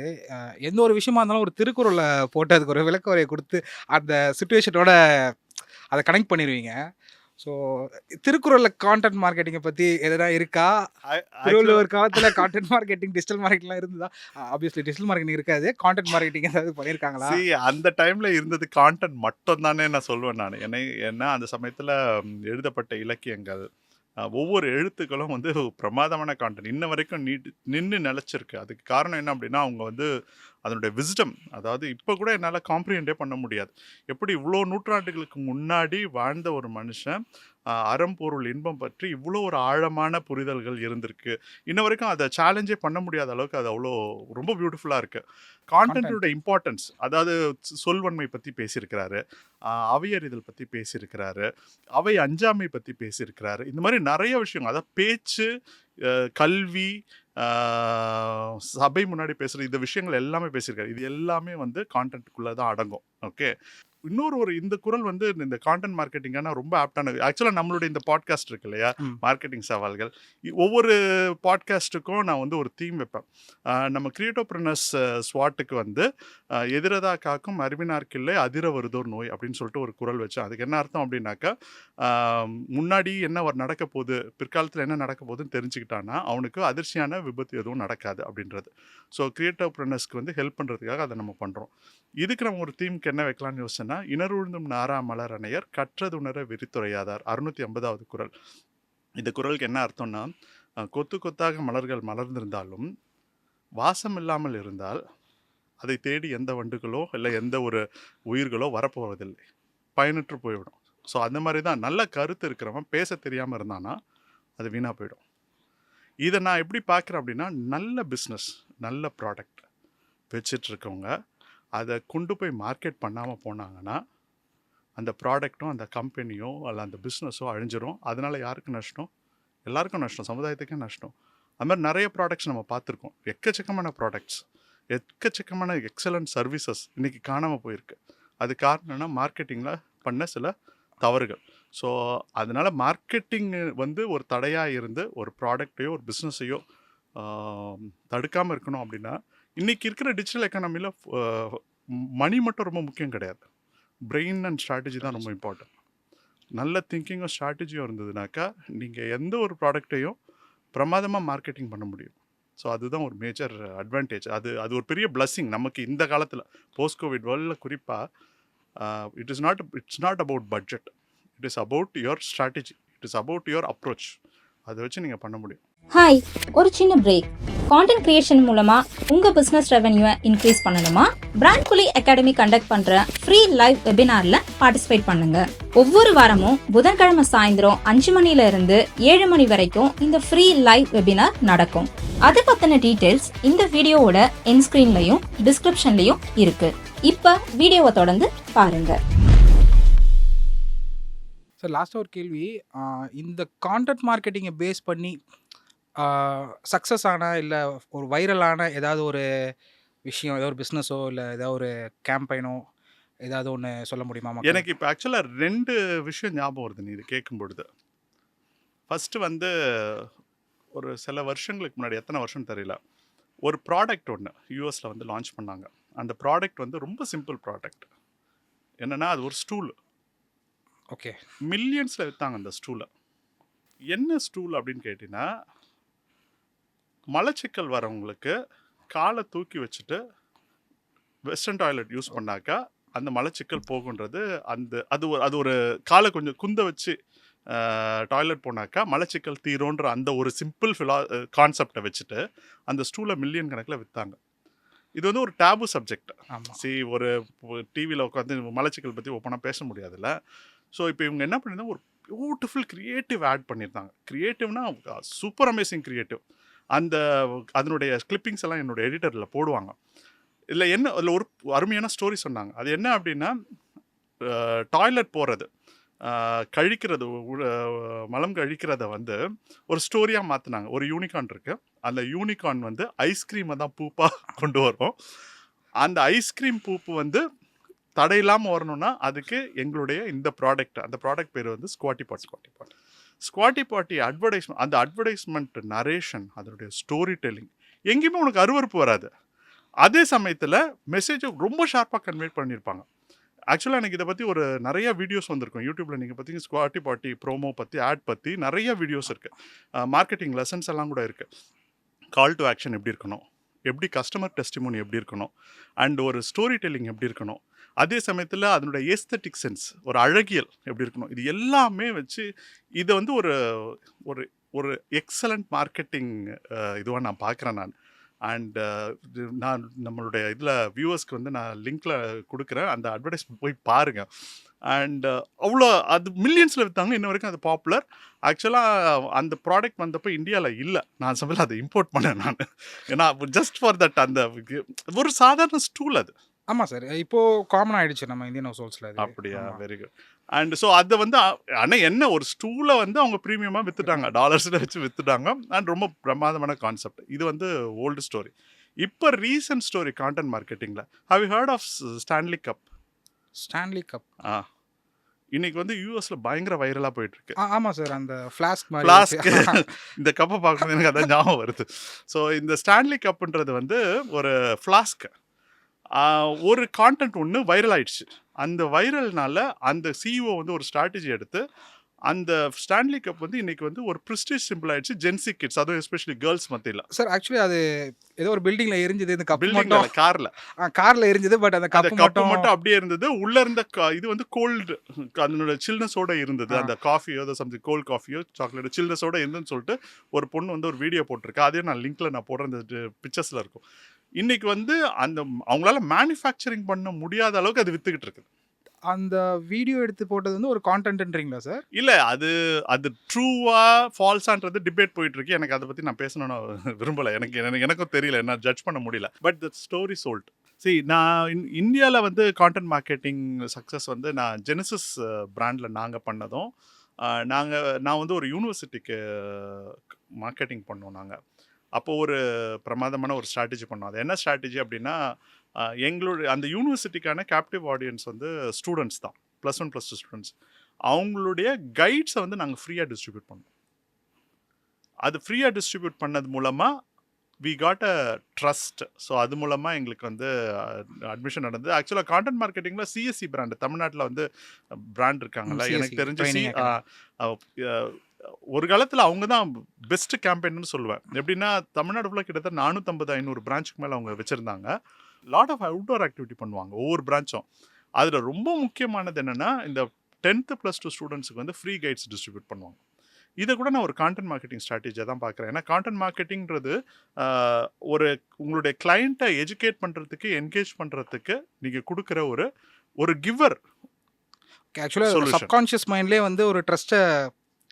எந்த ஒரு விஷயமா இருந்தாலும் ஒரு திருக்குறளை போட்டு அதுக்கு ஒரு விளக்க உரையை கொடுத்து அந்த சுச்சுவேஷனோட அதை கனெக்ட் பண்ணிடுவீங்க. ஸோ திருக்குறளில் கான்டென்ட் மார்க்கெட்டிங்கை பற்றி எதனா இருக்கா? திருவள்ளுவர் காலத்தில் கான்டென்ட் மார்க்கெட்டிங் டிஜிட்டல் மார்க்கெட்டிங்லாம் இருந்ததா? ஆப்வியஸ்லி டிஜிட்டல் மார்க்கெட்டிங் இருக்காது. கான்டென்ட் மார்க்கெட்டிங் ஏதாவது பண்ணியிருக்காங்களா? அந்த டைமில் இருந்தது கான்டென்ட் மட்டும் தானே நான் சொல்லுவேன். நான் ஏன்னா அந்த சமயத்தில் எழுதப்பட்ட இலக்கியங்கள், ஒவ்வொரு எழுத்துக்களும் வந்து பிரமாதமான கான்டென்ட் இன்ன வரைக்கும் நின்று நிலச்சிருக்கு. அதுக்கு காரணம் என்ன அப்படின்னா அவங்க வந்து அதனுடைய விஸ்டம், அதாவது இப்போ கூட என்னால் காம்ப்ரிஹெண்டே பண்ண முடியாது. எப்படி இவ்வளோ நூற்றாண்டுகளுக்கு முன்னாடி வாழ்ந்த ஒரு மனுஷன் அறம்பொருள் இன்பம் பற்றி இவ்வளோ ஒரு ஆழமான புரிதல்கள் இருந்திருக்கு. இன்ன வரைக்கும் அதை சேலஞ்சே பண்ண முடியாத அளவுக்கு அது அவ்வளோ ரொம்ப பியூட்டிஃபுல்லாக இருக்குது. கான்டென்ட்டோட இம்பார்ட்டன்ஸ், அதாவது சொல்வன்மை பற்றி பேசியிருக்கிறாரு, அவையறிதல் பற்றி பேசியிருக்கிறாரு, அவை அஞ்சாமை பற்றி பேசியிருக்கிறாரு. இந்த மாதிரி நிறைய விஷயங்கள், அதாவது பேச்சு, கல்வி, சபை முன்னாடி பேசுகிற இந்த விஷயங்கள் எல்லாமே பேசியிருக்காரு. இது எல்லாமே வந்து கான்டென்ட்டுக்குள்ளே தான் அடங்கும். ஓகே, இந்த குரல் வந்து இந்த கான்டென்ட் மார்க்கெட்டிங்கான ரொம்ப ஆப்டானது. ஆக்சுவலாக நம்மளுடைய இந்த பாட்காஸ்ட் இருக்கு இல்லையா, மார்க்கெட்டிங் சவால்கள், ஒவ்வொரு பாட்காஸ்ட்டுக்கும் நான் வந்து ஒரு தீம் வைப்பேன். நம்ம கிரியேட்டோப்ரனர்ஸ் ஸ்வாட்டுக்கு வந்து எதிரதா காக்கும் அறிவினார்க்கில்லை அதிர வருதோர் நோய் அப்படின்னு சொல்லிட்டு ஒரு குரல் வச்சேன். அதுக்கு என்ன அர்த்தம் அப்படின்னாக்கா, முன்னாடி என்ன நடக்க போகுது, பிற்காலத்தில் என்ன நடக்க போகுதுன்னு தெரிஞ்சுக்கிட்டான்னா அவனுக்கு அதிர்ச்சியான விபத்து எதுவும் நடக்காது அப்படின்றது. ஸோ கிரியேட்டோப்ரனர்ஸ்க்கு வந்து ஹெல்ப் பண்ணுறதுக்காக அதை நம்ம பண்ணுறோம். இதுக்கு நம்ம ஒரு தீம்க்கு என்ன வைக்கலாம்னு யோசிச்சோன்னா, இணர்வுழுந்தும் நாரா மலர் அணையர் கற்றதுணர விரித்துரையாதார் 650வது குரல். இந்த குரலுக்கு என்ன அர்த்தம்னா, கொத்து கொத்தாக மலர்கள் மலர்ந்திருந்தாலும் வாசம் இல்லாமல் இருந்தால் அதை தேடி எந்த வண்டுகளோ இல்லை எந்த ஒரு உயிர்களோ வரப்போவதில்லை, பயனற்று போய்விடும். ஸோ அந்த மாதிரி தான் நல்ல கருத்து இருக்கிறவன் பேச தெரியாமல் இருந்தானா அது வீணாக போயிடும். இதை நான் எப்படி பார்க்குறேன் அப்படின்னா, நல்ல பிஸ்னஸ், நல்ல ப்ராடக்ட் வச்சிட்ருக்கவங்க அதை கொண்டு போய் மார்க்கெட் பண்ணாமல் போனாங்கன்னா அந்த ப்ராடக்ட்டும் அந்த கம்பெனியோ அல்ல அந்த பிஸ்னஸோ அழிஞ்சிரும். அதனால் யாருக்கு நஷ்டம்? எல்லாருக்கும் நஷ்டம், சமுதாயத்துக்கே நஷ்டம். அது மாதிரி நிறைய ப்ராடக்ட்ஸ் நம்ம பார்த்துருக்கோம். எக்கச்சக்கமான ப்ராடக்ட்ஸ், எக்கச்சக்கமான எக்ஸலண்ட் சர்வீசஸ் இன்றைக்கி காணாமல் போயிருக்கு. அது காரணம்னா மார்க்கெட்டிங்கில் பண்ண சில தவறுகள். ஸோ அதனால் மார்க்கெட்டிங் வந்து ஒரு தடையாக இருந்து ஒரு ப்ராடக்டையோ ஒரு பிஸ்னஸையோ தடுக்காமல் இருக்கணும் அப்படின்னா, இன்றைக்கி இருக்கிற டிஜிட்டல் எக்கானமியில் மணி மட்டும் ரொம்ப முக்கியம் கிடையாது. பிரெயின் அண்ட் ஸ்ட்ராட்டஜி தான் ரொம்ப இம்பார்ட்டன்ட். நல்ல திங்கிங்கும் ஸ்ட்ராட்டஜியும் இருந்ததுனாக்கா நீங்கள் எந்த ஒரு ப்ராடக்டையும் பிரமாதமாக மார்க்கெட்டிங் பண்ண முடியும். ஸோ அதுதான் ஒரு மேஜர் அட்வான்டேஜ். அது ஒரு பெரிய பிளஸ்ஸிங் நமக்கு இந்த காலத்தில் போஸ்ட் கோவிட் வேர்ல்டில் குறிப்பாக. It's not about budget, it is about your strategy, it is about your approach. அதை வச்சு நீங்கள் பண்ண முடியும். ஹாய், ஒரு சின்ன பிரேக். கான்டென்ட் கிரியேஷன் மூலமா உங்க பிசினஸ் ரெவென்யூவை இன்க்ரீஸ் பண்ணணுமா? பிராண்ட் புலி அகாடமி கண்டக்ட் பண்ற ஃப்ரீ லைவ் வெபினார்ல பார்ட்டிசிபேட் பண்ணுங்க. ஒவ்வொரு வாரமும் புதன்கிழமை சாயந்தரம் 5 மணில இருந்து 7 மணி வரைக்கும் இந்த ஃப்ரீ லைவ் வெபினார் நடக்கும். அதை பத்தின டீடைல்ஸ் இந்த வீடியோவோட எண்ட் ஸ்கிரீன்லயும் டிஸ்கிரிப்ஷன்லயும் இருக்கு. இப்ப வீடியோவை தொடர்ந்து பாருங்க. சார், லாஸ்ட்டாக ஒரு கேள்வி. இந்த கான்டென்ட் மார்க்கெட்டிங்கை பேஸ் பண்ணி சக்ஸஸ் ஆன இல்லை ஒரு வைரலான ஏதாவது ஒரு விஷயம், ஏதாவது ஒரு பிஸ்னஸோ இல்லை ஏதாவது ஒரு கேம்பெயினோ ஏதாவது ஒன்று சொல்ல முடியுமா? எனக்கு இப்போ ஆக்சுவலாக 2 விஷயம் ஞாபகம் வருது நீ இது கேட்கும் பொழுது. ஃபஸ்ட்டு வந்து ஒரு சில வருஷங்களுக்கு முன்னாடி, எத்தனை வருஷம் தெரியல, ஒரு ப்ராடக்ட் ஒன்று யூஎஸில் வந்து லான்ச் பண்ணாங்க. அந்த ப்ராடக்ட் வந்து ரொம்ப சிம்பிள் ப்ராடக்ட். என்னென்னா அது ஒரு ஸ்டூல். ஓகே, மில்லியன்ஸில் விற்றாங்க அந்த ஸ்டூலை. என்ன ஸ்டூல் அப்படின்னு கேட்டிங்கன்னா, மலச்சிக்கல் வரவங்களுக்கு காலை தூக்கி வச்சுட்டு வெஸ்டர்ன் டாய்லெட் யூஸ் பண்ணாக்கா அந்த மலச்சிக்கல் போகுன்றது அது ஒரு காலை கொஞ்சம் குந்த வச்சு டாய்லெட் போனாக்கா மலச்சிக்கல் தீரும்ன்ற அந்த ஒரு சிம்பிள் கான்செப்டை வச்சுட்டு அந்த ஸ்டூலை மில்லியன் கணக்கில் விற்றாங்க. இது வந்து ஒரு டேபு சப்ஜெக்ட். ஆமாம். ஒரு டிவியில் உட்காந்து மலச்சிக்கல் பற்றி ஓப்பனாக பேச முடியாதுல்ல. ஸோ இப்போ இவங்க என்ன பண்ணியிருந்தாங்க, ஒரு பியூட்டிஃபுல் கிரியேட்டிவ் ஆட் பண்ணியிருந்தாங்க. கிரியேட்டிவ்னா சூப்பர் அமேசிங் கிரியேட்டிவ். அதனுடைய கிளிப்பிங்ஸ் எல்லாம் என்னோட எடிட்டரில் போடுவாங்க. இதில் ஒரு அருமையான ஸ்டோரி சொன்னாங்க. அது என்ன அப்படின்னா, டாய்லெட் போகிறது, கழிக்கிறது, மலம் கழிக்கிறத வந்து ஒரு ஸ்டோரியாக மாற்றினாங்க. ஒரு யூனிகார்ன் இருக்குது. அந்த யூனிகார்ன் வந்து ஐஸ்கிரீமை தான் பூப்பாக கொண்டு வரும். அந்த ஐஸ்கிரீம் பூப்பு வந்து தடையில்லாமல் வரணும்னா அதுக்கு எங்களுடைய இந்த ப்ராடக்ட், அந்த ப்ராடக்ட் பேர் வந்து ஸ்குவாட்டி பாட்டி அட்வர்டைஸ்மெண்ட். அந்த அட்வர்டைஸ்மெண்ட் நரேஷன், அதனுடைய ஸ்டோரி டெல்லிங் எங்கேயுமே உனக்கு அருவருப்பு வராது. அதே சமயத்தில் மெசேஜை ரொம்ப ஷார்ப்பாக கன்வே பண்ணியிருப்பாங்க. ஆக்சுவலாக எனக்கு இதை பற்றி நிறைய வீடியோஸ் வந்திருக்கும் யூடியூப்பில். நீங்கள் பார்த்தீங்கன்னா ஸ்குவாட்டி பாட்டி ப்ரோமோ பற்றி, ஆட் பற்றி நிறைய வீடியோஸ் இருக்குது. மார்க்கெட்டிங் லெசன்ஸ் எல்லாம் கூட இருக்குது. கால் டு ஆக்ஷன் எப்படி இருக்கணும், எப்படி கஸ்டமர் டெஸ்டிமோனி எப்படி இருக்கணும், அண்ட் ஒரு ஸ்டோரி டெல்லிங் எப்படி இருக்கணும், அதே சமயத்தில் அதனுடைய ஏஸ்தட்டிக் சென்ஸ், ஒரு அழகியல் எப்படி இருக்கணும், இது எல்லாமே வச்சு இதை வந்து ஒரு ஒரு எக்ஸலண்ட் மார்க்கெட்டிங் இதுவாக நான் பார்க்குறேன் நான். அண்ட் நான் நம்மளுடைய இதில் வியூவர்ஸ்க்கு வந்து நான் லிங்க்கில் கொடுக்குறேன், அந்த அட்வர்டைஸ்மெண்ட் போய் பாருங்கள். அண்ட் அவ்வளோ அது மில்லியன்ஸில் விற்றாங்க. இன்ன வரைக்கும் அது பாப்புலர். ஆக்சுவலாக அந்த ப்ராடக்ட் வந்தப்போ இந்தியாவில் இல்லை. நான் சமையல் அதை இம்போர்ட் பண்ணேன் நான். ஏன்னா ஜஸ்ட் ஃபார் தட், அந்த ஒரு சாதாரண ஸ்டூல் அது. ஆமாம் சார், இப்போது காமன் ஆகிடுச்சு நம்ம இந்தியன் ஹவுஸ் ஹோல்ட்ஸில். அப்படியா? Very good. அண்ட் ஸோ அதை வந்து ஆனால் என்ன, ஒரு ஸ்டூலை வந்து அவங்க ப்ரீமியமாக விற்றுட்டாங்க, டாலர்ஸில் வச்சு விற்றுட்டாங்க. அண்ட் ரொம்ப பிரமாதமான கான்செப்ட். இது வந்து ஓல்டு ஸ்டோரி. இப்போ ரீசன்ட் ஸ்டோரி கான்டென்ட் மார்க்கெட்டிங்கில், have you heard of Stanley cup? இன்னைக்கு வந்து யூஎஸ்ல பயங்கர வைரலாக போயிட்டு இருக்கு. ஆமாம் சார், அந்த ஃப்ளாஸ்க் இந்த கப்பை பார்க்கும்போது எனக்கு அதான் ஞாபகம் வருது. ஸோ இந்த ஸ்டான்லி கப்புன்றது வந்து ஒரு ஃப்ளாஸ்க். ஒரு கான்டென்ட் ஒன்று வைரல் ஆயிடுச்சு. அந்த வைரல்னால அந்த சிஇஓ வந்து ஒரு ஸ்ட்ராட்டஜி எடுத்து அந்த ஸ்டான்லி கப் வந்து இன்னைக்கு வந்து ஒரு ப்ரெஸ்டீஜ் சிம்பிள் ஆயிடுச்சு ஜென்சி கிட்ஸ், அதுவும் எஸ்பெஷலி கேர்ள்ஸ் மத்தியில். சார் ஆக்சுவலி அது ஏதோ ஒரு பில்டிங்ல எரிஞ்சது, இந்த கப் பில்டிங்ல கார்ல எரிஞ்சது. பட் அந்த கப் மட்டும் அப்படியே இருந்தது. உள்ள இருந்த இது வந்து கோல்டு, அதனோட சில்னஸோட இருந்தது. அந்த காஃபியோ சம்திங், கோல்ட் காஃபியோ சாக்லேட் சில்னஸோட இருந்துன்னு சொல்லிட்டு ஒரு பொண்ணு வந்து ஒரு வீடியோ போட்டிருக்கு. அதையும் நான் லிங்க்ல நான் போடுறேன், இந்த பிக்சர்ஸ்ல இருக்கும். இன்னைக்கு வந்து அவங்களால மேனுஃபேக்சரிங் பண்ண முடியாத அளவுக்கு அது வித்துக்கிட்டு இருக்குது. அந்த வீடியோ எடுத்து போட்டது வந்து ஒரு கான்டென்ட்ன்றீங்களா சார்? இல்லை, அது ட்ரூவா ஃபால்ஸான்றது டிபேட் போயிட்டு இருக்கு. எனக்கு அதை பற்றி நான் பேசணும்னு விரும்பலை. எனக்கும் தெரியல, என்ன ஜட்ஜ் பண்ண முடியல. But the story sold. நான் இந்தியாவில் வந்து கான்டென்ட் மார்க்கெட்டிங் சக்ஸஸ் வந்து நான் ஜெனசிஸ் பிராண்டில் நாங்கள் பண்ணதும், நான் வந்து ஒரு யூனிவர்சிட்டிக்கு மார்க்கெட்டிங் பண்ணோம் நாங்கள். அப்போது ஒரு பிரமாதமான ஒரு ஸ்ட்ராட்டஜி பண்ணோம். அது என்ன ஸ்ட்ராட்டஜி அப்படின்னா, எங்களுடைய அந்த யூனிவர்சிட்டிக்கான கேப்டிவ் ஆடியன்ஸ் வந்து ஸ்டூடெண்ட்ஸ் தான், +1 +2 ஸ்டூடெண்ட்ஸ். அவங்களுடைய கைட்ஸை வந்து நாங்கள் ஃப்ரீயாக டிஸ்ட்ரிபியூட் பண்ணோம். அது ஃப்ரீயாக டிஸ்ட்ரிபியூட் பண்ணது மூலமாக we got a trust. So அது மூலமாக எங்களுக்கு வந்து அட்மிஷன் நடந்தது. ஆக்சுவலாக கான்டென்ட் மார்க்கெட்டிங்கில் சிஎஸ்சி பிராண்டு, தமிழ்நாட்டில் வந்து பிராண்ட் இருக்காங்கல்ல, எனக்கு தெரிஞ்சு ஒரு காலத்தில் அவங்க தான் பெஸ்ட் கேம்பெயின்னு சொல்லுவேன். எப்படின்னா தமிழ்நாடு ஃபுல்லாக கிட்டத்தட்ட 450-500 பிரான்ச்சுக்கு மேலே அவங்க வச்சுருந்தாங்க. லாட் ஆஃப் அவுட்டோர் ஆக்டிவிட்டி பண்ணுவாங்க ஒவ்வொரு பிரான்ச்சும். அதில் ரொம்ப முக்கியமானது என்னென்னா, இந்த 10th +2 ஸ்டூடெண்ட்ஸுக்கு வந்து ஃப்ரீ கைட்ஸ் டிஸ்ட்ரிபியூட் பண்ணுவாங்க. இதை கூட நான் ஒரு கான்டென்ட் மார்க்கெட்டிங் ஸ்ட்ராட்டஜியாக தான் பார்க்குறேன். ஏன்னா கான்டென்ட் மார்க்கெட்டிங்கிறது உங்களுடைய கிளைண்ட்டை எஜுகேட் பண்ணுறதுக்கு, என்கேஜ் பண்ணுறதுக்கு நீங்கள் கொடுக்குற ஒரு கிவர். ஆக்சுவலாக சப்கான்ஷியஸ் மைண்ட்லேயே வந்து ஒரு ட்ரஸ்ட்டை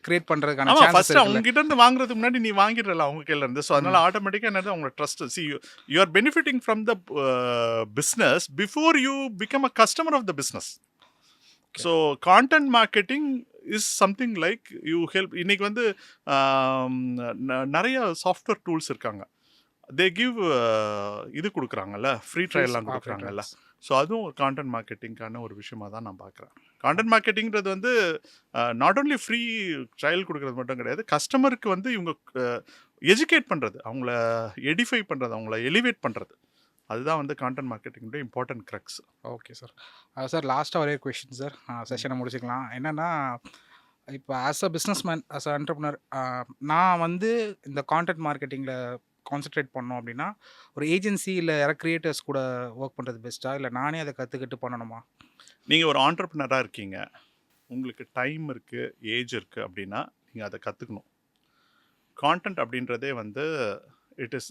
கிரியேட் பண்ணுறதுக்கான ஃபர்ஸ்ட் அவங்ககிட்ட இருந்து வாங்குறதுக்கு முன்னாடி நீ வாங்கிடலாம் அவங்க கையில இருந்து. ஸோ அதனால ஆட்டோமேட்டிக்காக என்னது, அவங்க trust. You are benefiting from the business before you become a customer of the business. So content marketing is something like you help. இன்னைக்கு வந்து நிறைய சாஃப்ட்வேர் டூல்ஸ் இருக்காங்க. தே கிவ் இது கொடுக்குறாங்கல்ல, ஃப்ரீ ட்ரையல்லாம் கொடுக்குறாங்கல்ல. ஸோ அதுவும் ஒரு கான்டென்ட் மார்க்கெட்டிங்கான ஒரு விஷயமாக தான் நான் பார்க்குறேன். கான்டென்ட் மார்க்கெட்டிங்கிறது வந்து நாட் ஓன்லி ஃப்ரீ ட்ரையல் கொடுக்குறது மட்டும் கிடையாது, கஸ்டமருக்கு வந்து இவங்க எஜுகேட் பண்ணுறது, அவங்கள எடிஃபை பண்ணுறது, அவங்கள எலிவேட் பண்ணுறது. அதுதான் வந்து கான்டென்ட் மார்க்கெட்டிங்கோட important crux. Okay sir. Sir லாஸ்ட்டாக ஒரே கொஷின் சார், செஷனை முடிச்சுக்கலாம். என்னென்னா, இப்போ as a businessman, as a entrepreneur, நான் வந்து இந்த கான்டென்ட் மார்க்கெட்டிங்கில் கான்சென்ட்ரேட் பண்ணோம் அப்படின்னா ஒரு ஏஜென்சி இல்லை யாராவது கிரியேட்டர்ஸ் கூட ஒர்க் பண்ணுறது பெஸ்ட்டா, இல்லை நானே அதை கற்றுக்கிட்டு பண்ணணுமா? நீங்கள் ஒரு ஆண்டர்ப்ரனராக இருக்கீங்க, உங்களுக்கு டைம் இருக்குது, ஏஜ் இருக்குது அப்படின்னா நீங்கள் அதை கற்றுக்கணும். கான்டென்ட் அப்படின்றதே வந்து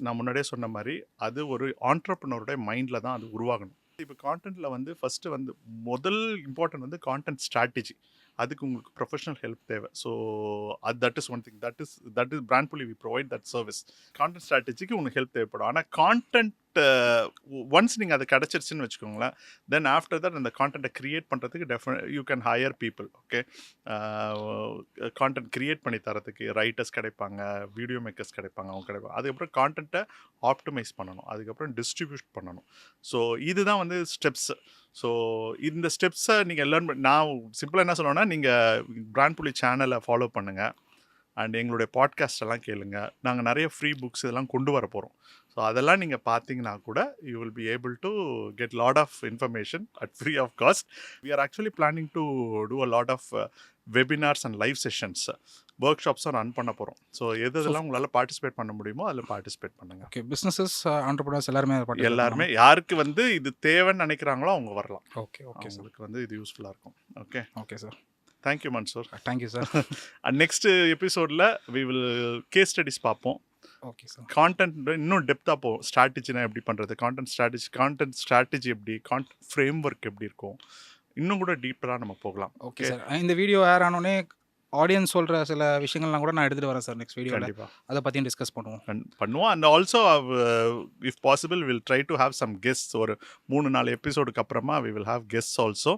நான் முன்னாடியே சொன்ன மாதிரி அது ஒரு ஆண்டர்ப்ரனருடைய மைண்டில் தான் அது உருவாகணும். இப்போ கான்டென்ட்டில் வந்து ஃபஸ்ட்டு வந்து முதல் இம்பார்ட்டன்ட் வந்து கான்டென்ட் ஸ்ட்ராட்டஜி. அதுக்கு உங்களுக்கு ப்ரொஃபஷனல் ஹெல்ப் தேவை. So that is one thing. That is Brand Puli we provide that service. Content ஸ்ட்ராட்டஜிக்கு உங்களுக்கு ஹெல்ப் தேவைப்படும். ஆனால் கான்டென்ட் ஒன்ஸ் நீங்கள் அது கிடச்சிருச்சுன்னு வச்சுக்கோங்களேன், தென் ஆஃப்டர் தட் அந்த கான்டென்ட்டை க்ரியேட் பண்ணுறதுக்கு you can higher people. Okay, content create பண்ணி தரத்துக்கு ரைட்டர்ஸ் கிடைப்பாங்க, வீடியோ மேக்கர்ஸ் கிடைப்பாங்க, அவங்க கிடைப்பாங்க. அதுக்கப்புறம் கான்டென்ட்டை ஆப்டிமைஸ் பண்ணணும், அதுக்கப்புறம் டிஸ்ட்ரிபியூட் பண்ணணும். ஸோ இதுதான் வந்து ஸ்டெப்ஸ். ஸோ இந்த ஸ்டெப்ஸை நீங்கள் லேர்ன் பண்ணி, நான் சிம்பிளாக என்ன சொல்லுவேன்னா, நீங்கள் பிராண்ட் புலி சேனலை ஃபாலோ பண்ணுங்கள் அண்ட் எங்களுடைய பாட்காஸ்ட் எல்லாம் கேளுங்க. நாங்கள் நிறைய ஃப்ரீ புக்ஸ் இதெல்லாம் கொண்டு வர போகிறோம். ஸோ அதெல்லாம் நீங்கள் பார்த்தீங்கன்னா கூட you will be able to get lot of information at free of cost. We are actually planning to do a lot of webinars and live sessions, ஒர்க் ஷாப்ஸும் ரன் பண்ண போகிறோம். ஸோ எதெல்லாம் உங்களால் பார்ட்டிசிபேட் பண்ண முடியுமோ அதில் பார்ட்டிசிபேட் பண்ணுங்கள். ஓகே, பிஸ்னஸஸ் ஆண்டர்பிரினர்ஸ் எல்லாருமே யாருக்கு வந்து இது தேவைன்னு நினைக்கிறாங்களோ அவங்க வரலாம். ஓகே ஓகே சார், உங்களுக்கு வந்து இது யூஸ்ஃபுல்லாக இருக்கும். Okay okay sir, thank you Mansoor. Thank you sir. And next எபிசோடில் வி வில் கேஸ் ஸ்டடிஸ் பார்ப்போம். Okay sir. கான்டென்ட் இன்னும் டெப்த்தாக போகும். ஸ்ட்ராட்டஜினா எப்படி பண்ணுறது, கான்டென்ட் ஸ்ட்ராட்டஜி எப்படி, ஃப்ரேம் ஒர்க் எப்படி இருக்கும், இன்னும் கூட டீப்பராக நம்ம போகலாம். Okay sir. இந்த வீடியோ ஏர் ஆனோடனே ஆடியன்ஸ் சொல்கிற சில விஷயங்கள்லாம் கூட நான் எடுத்துகிட்டு வரேன் சார் நெக்ஸ்ட் வீடியோவில். கண்டிப்பாக அதை பற்றியும் டிஸ்கஸ் பண்ணுவோம். And also if possible will try to have some guest. ஒரு 3-4 எபிசோடுக்கு அப்புறமா we will have guest also.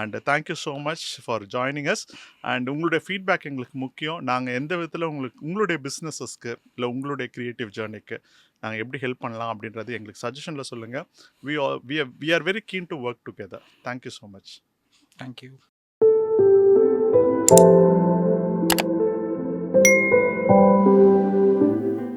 And thank you so much for joining us. And உங்களுடைய ஃபீட்பேக் எங்களுக்கு முக்கியம். நாங்கள் எந்த விதத்தில் உங்களுடைய பிஸ்னஸஸ்க்கு இல்லை உங்களுடைய க்ரியேட்டிவ் ஜேர்னிக்கு நாங்கள் எப்படி ஹெல்ப் பண்ணலாம் அப்படின்றது எங்களுக்கு சஜஷனில் சொல்லுங்கள். We are very keen to work together. Thank you so much. Thank you.